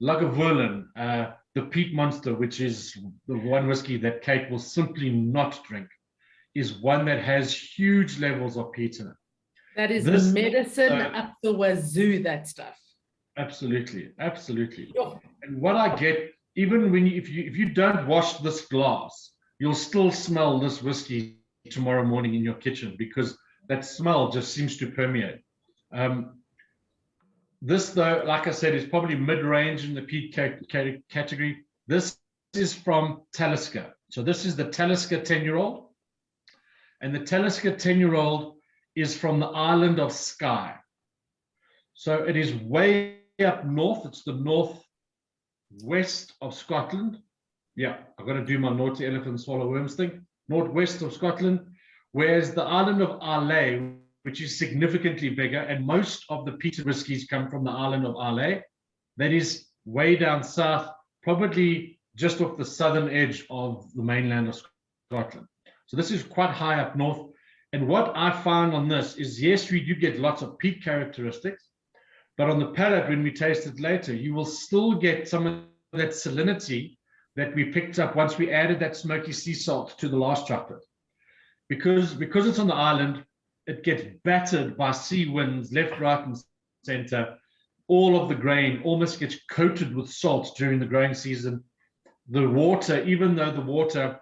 Lagavulin, the peat monster, which is the one whiskey that Kate will simply not drink, is one that has huge levels of peat in it. That is the medicine up the wazoo, that stuff. Absolutely, absolutely. Oh. And what I get, even when if you don't wash this glass, you'll still smell this whiskey tomorrow morning in your kitchen, because that smell just seems to permeate. This, though, like I said, is probably mid-range in the peat category. This is from Talisker. So this is the Talisker 10-year-old. And the Talisker 10-year-old is from the island of Skye. So it is way up north. It's the northwest of Scotland. Yeah, I've got to do my naughty elephant swallow worms thing. Northwest of Scotland. Whereas the island of Islay, which is significantly bigger, and most of the peated whiskies come from the island of Islay, that is way down south, probably just off the southern edge of the mainland of Scotland. So this is quite high up north. And what I found on this is, yes, we do get lots of peat characteristics, but on the palate, when we taste it later, you will still get some of that salinity that we picked up once we added that smoky sea salt to the last chocolate. Because it's on the island, it gets battered by sea winds left, right, and center. All of the grain almost gets coated with salt during the growing season. The water, even though the water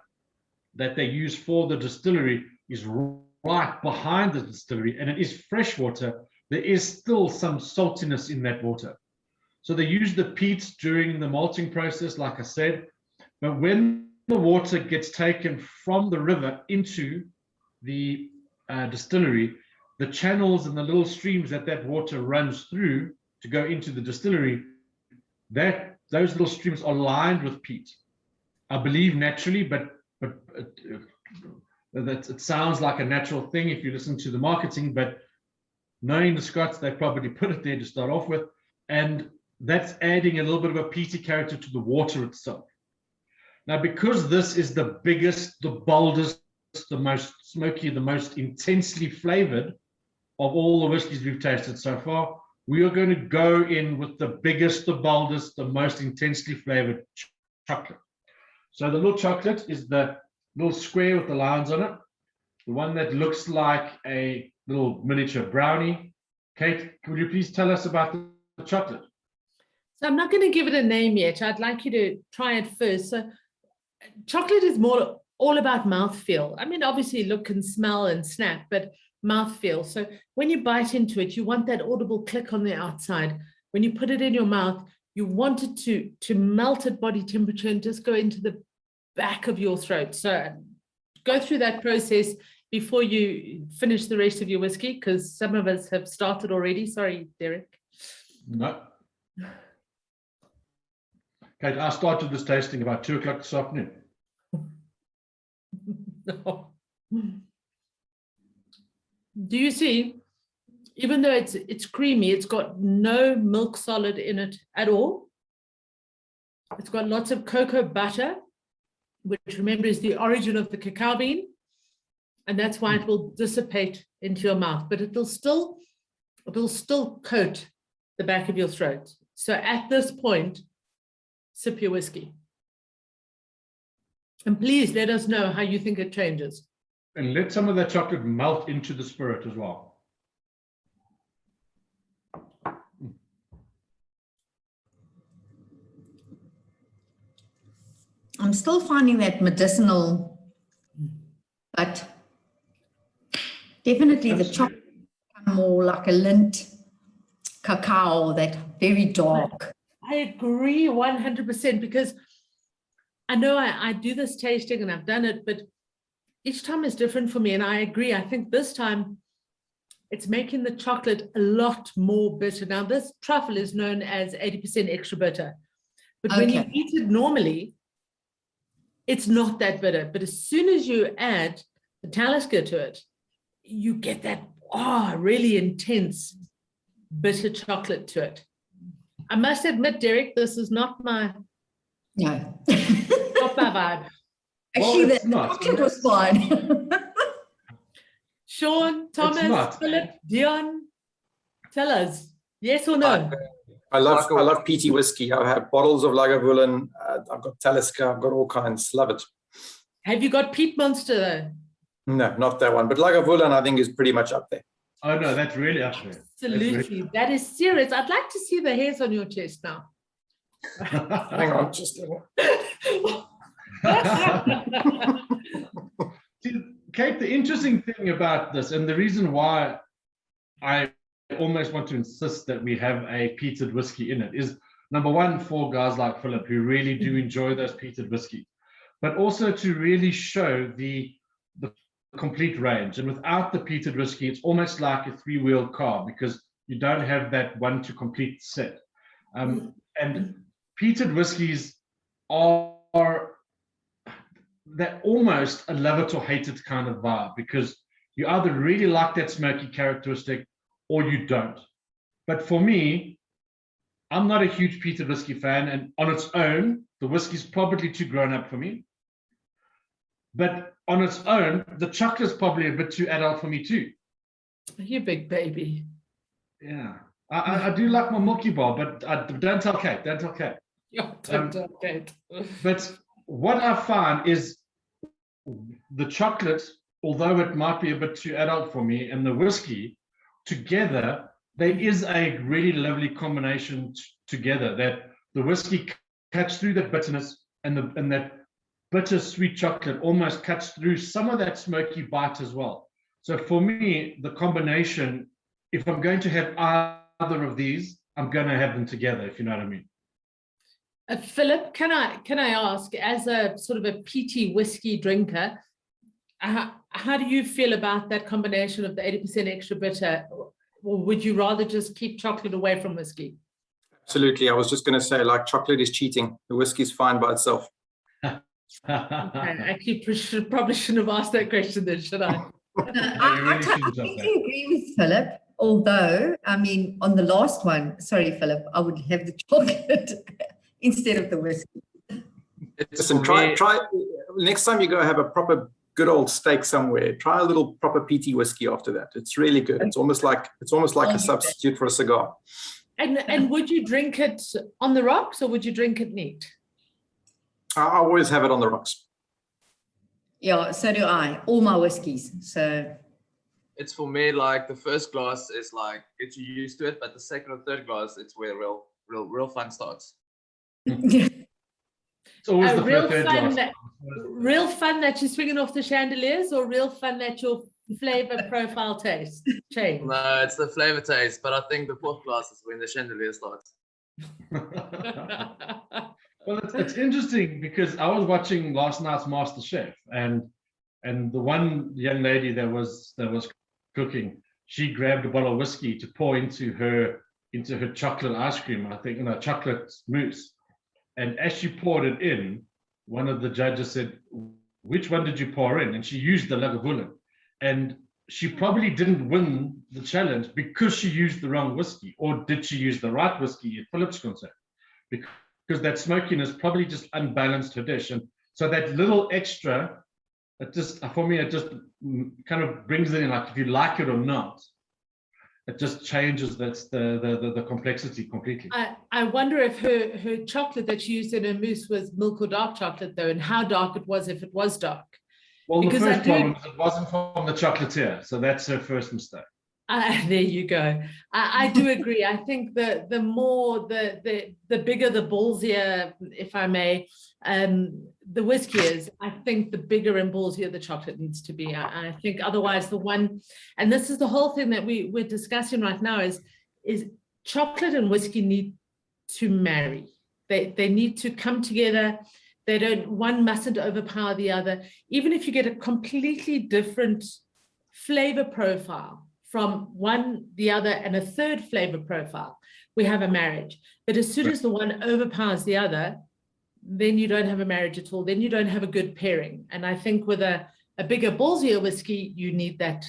that they use for the distillery is right behind the distillery, and it is fresh water, there is still some saltiness in that water. So they use the peat during the malting process, like I said, but when the water gets taken from the river into the distillery, the channels and the little streams that water runs through to go into the distillery, those little streams are lined with peat. I believe naturally, but it sounds like a natural thing if you listen to the marketing, but knowing the Scots, they probably put it there to start off with, and that's adding a little bit of a peaty character to the water itself. Now, because this is the biggest, the boldest, the most smoky, the most intensely flavored of all the whiskeys we've tasted so far, we are going to go in with the biggest, the boldest, the most intensely flavored chocolate. So the little chocolate is the little square with the lines on it, the one that looks like a little miniature brownie. Kate, would you please tell us about the chocolate? So I'm not going to give it a name yet. I'd like you to try it first. So chocolate is more all about mouthfeel. I mean, obviously look and smell and snap, but mouthfeel. So when you bite into it, you want that audible click on the outside. When you put it in your mouth, you want it to melt at body temperature and just go into the back of your throat. So go through that process before you finish the rest of your whiskey, because some of us have started already. Sorry, Derek. No. Kate, I started this tasting about 2 o'clock this afternoon. No. Do you see, even though it's creamy, it's got no milk solid in it at all. It's got lots of cocoa butter, which remember is the origin of the cacao bean. And that's why it will dissipate into your mouth, but it will still coat the back of your throat. So at this point, sip your whiskey. And please let us know how you think it changes. And let some of that chocolate melt into the spirit as well. I'm still finding that medicinal, but definitely the chocolate more like a Lindt cacao, that very dark. I agree 100%, because I know I do this tasting and I've done it, but each time is different for me. And I agree. I think this time it's making the chocolate a lot more bitter. Now, this truffle is known as 80% extra bitter, but when you eat it normally, it's not that bitter. But as soon as you add the Talisker to it, you get that really intense bitter chocolate to it. I must admit, Derek, this is not my No. not my vibe. Actually, the chocolate was fine. Sean, Thomas, Philip, Dion, tell us, yes or no? I love peaty whiskey. I have bottles of Lagavulin. I've got Talisker. I've got all kinds. Love it. Have you got Peat Monster though? No, not that one. But Lagavulin, I think, is pretty much up there. Oh no, that's really up there. Absolutely, that is serious. I'd like to see the hairs on your chest now. Hang on, just a Kate, the interesting thing about this, and the reason why I almost want to insist that we have a peated whiskey in it, is number one, for guys like Philip who really do enjoy those peated whiskey, but also to really show the complete range. And without the peated whiskey, it's almost like a 3-wheel car, because you don't have that one to complete set. And peated whiskeys are they're almost a love it or hate it kind of vibe, because you either really like that smoky characteristic or you don't. But for me, I'm not a huge peated whiskey fan, and on its own, the whiskey's probably too grown up for me. But on its own, the chocolate's probably a bit too adult for me too. You big baby. Yeah, I do like my Milky Bar, but don't tell Kate. Don't tell Kate. Don't tell Kate. But what I find is the chocolate, although it might be a bit too adult for me, and the whiskey together, there is a really lovely combination together, that the whiskey cuts through that bitterness, and that bitter sweet chocolate almost cuts through some of that smoky bite as well. So for me, the combination, if I'm going to have either of these, I'm going to have them together, if you know what I mean. Philip, can I ask, as a sort of a peaty whiskey drinker, how do you feel about that combination of the 80% extra bitter, or would you rather just keep chocolate away from whiskey? Absolutely. I was just going to say, like, chocolate is cheating. The whiskey's fine by itself. Okay, I probably shouldn't have asked that question then, should I? I completely agree with Philip. Although, I mean, on the last one, sorry, Philip, I would have the chocolate instead of the whiskey. Listen, try next time you go have a proper good old steak somewhere, try a little proper peaty whiskey after that. It's really good. It's almost like a substitute for a cigar. And would you drink it on the rocks, or would you drink it neat? I always have it on the rocks. Yeah, so do I. All my whiskeys. So it's for me, like, the first glass is like get you used to it, but the second or third glass, it's where real fun starts. It's always the third glass. Real fun that you're swinging off the chandeliers, or real fun that you're flavor profile taste change? No, it's the flavor taste, but I think the fourth class is when the chandelier starts. Well, it's interesting because I was watching last night's Master Chef, and the one young lady that was cooking, she grabbed a bottle of whiskey to pour into her chocolate ice cream, I think, chocolate mousse. And as she poured it in, one of the judges said, "Which one did you pour in?" And she used the Lagavulin. And she probably didn't win the challenge because she used the wrong whiskey. Or did she use the right whiskey at Philip's concern? Because that smokiness probably just unbalanced her dish. And so that little extra, for me, it just kind of brings it in, like if you like it or not, it just changes the complexity completely. I wonder if her chocolate that she used in her mousse was milk or dark chocolate, though, and how dark it was if it was dark. Well, because the first problem is it wasn't from the chocolatier, so that's her first mistake. There you go. I do agree. I think the bigger, the ballsier, if I may, the whiskey is, I think the bigger and ballsier the chocolate needs to be. I think otherwise and this is the whole thing that we're discussing right now is chocolate and whiskey need to marry. They need to come together. One mustn't overpower the other. Even if you get a completely different flavor profile from one, the other, and a third flavor profile, we have a marriage. But as soon as the one overpowers the other, then you don't have a marriage at all. Then you don't have a good pairing. And I think with a bigger, ballsier whiskey, you need that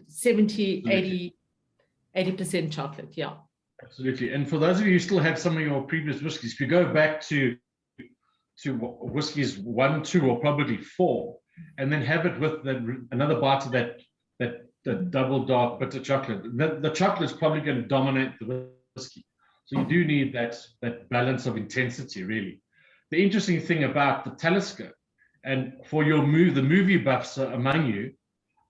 70, 80% chocolate. Yeah. Absolutely. And for those of you who still have some of your previous whiskeys, if you go back to whiskeys 1, 2, or probably 4, and then have it with another bite of that double dark bitter chocolate, the chocolate is probably going to dominate the whiskey. So you do need that balance of intensity, really. The interesting thing about the Talisker, and for the movie buffs among you,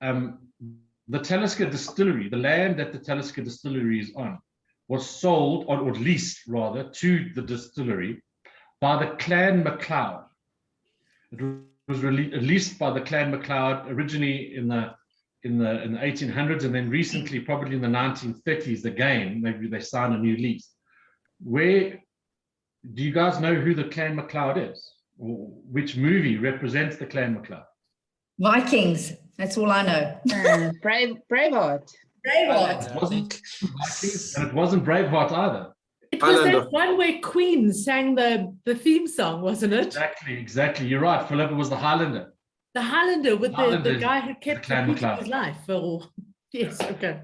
the Talisker distillery, the land that the Talisker distillery is on, was sold, or leased rather, to the distillery by the Clan MacLeod. It was leased by the Clan MacLeod originally in the 1800s, and then recently, probably in the 1930s, again, maybe they signed a new lease. Where do you guys know who the Clan MacLeod is? Or which movie represents the Clan MacLeod? Vikings. That's all I know. Braveheart. Braveheart. And it wasn't Braveheart either. It was that one where Queen sang the theme song, wasn't it? Exactly. You're right, Philip. It was the Highlander. The Highlander with the guy who kept repeating his life. Yes, okay.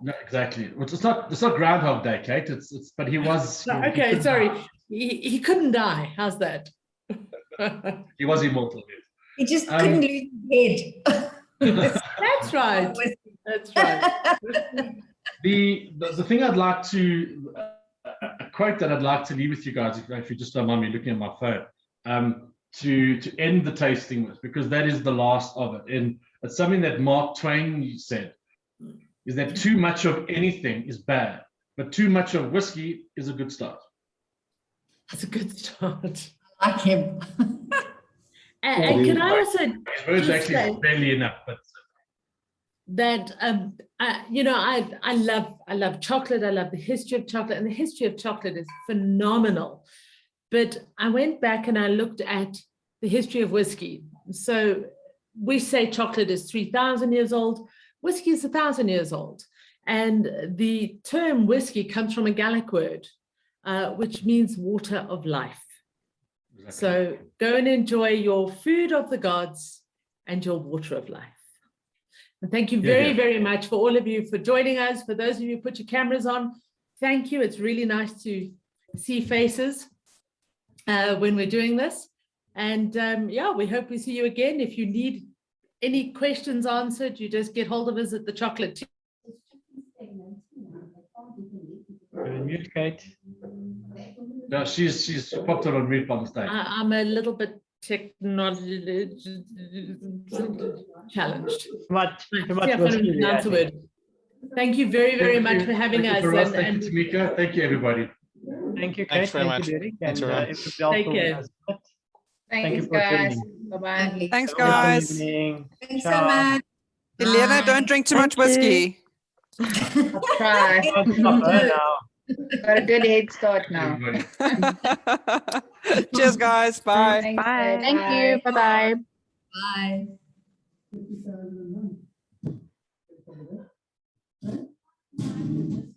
No, exactly. It's not Groundhog Day, Kate. But he was. No, okay, sorry. He couldn't die. How's that? He was immortal. He just couldn't lose his head. That's right. That's right. The thing I'd like to a quote that I'd like to leave with you guys, if you just don't mind me looking at my phone, to end the tasting with, because that is the last of it. And it's something that Mark Twain said, is that too much of anything is bad, but too much of whiskey is a good start. That's a good start. I like him. And can I also his words actually say, barely enough, but that I love chocolate. I love the history of chocolate, and the history of chocolate is phenomenal. But I went back and I looked at the history of whiskey. So we say chocolate is 3,000 years old. Whiskey is 1,000 years old. And the term whiskey comes from a Gaelic word, which means water of life. Exactly. So go and enjoy your food of the gods and your water of life. And thank you very, very much for all of you for joining us. For those of you who put your cameras on, thank you. It's really nice to see faces when we're doing this. And we hope we see you again. If you need any questions answered, you just get hold of us at the chocolate. Mute, Kate. No, she's popped it on mute by mistake. I'm a little bit technology challenged. Thank you very, very much for having us. Thank you, Tamika. Thank you, everybody. Thank you, Kate. Thanks very much. Thank you, Take care. Thanks, guys. Bye-bye. Thanks, guys. Thanks so much. Helena, don't drink too much whiskey. I'll try. Stop her now. Got a good head start now. Cheers, guys. Bye. Thanks, Bye. Thank you. Bye-bye. Bye.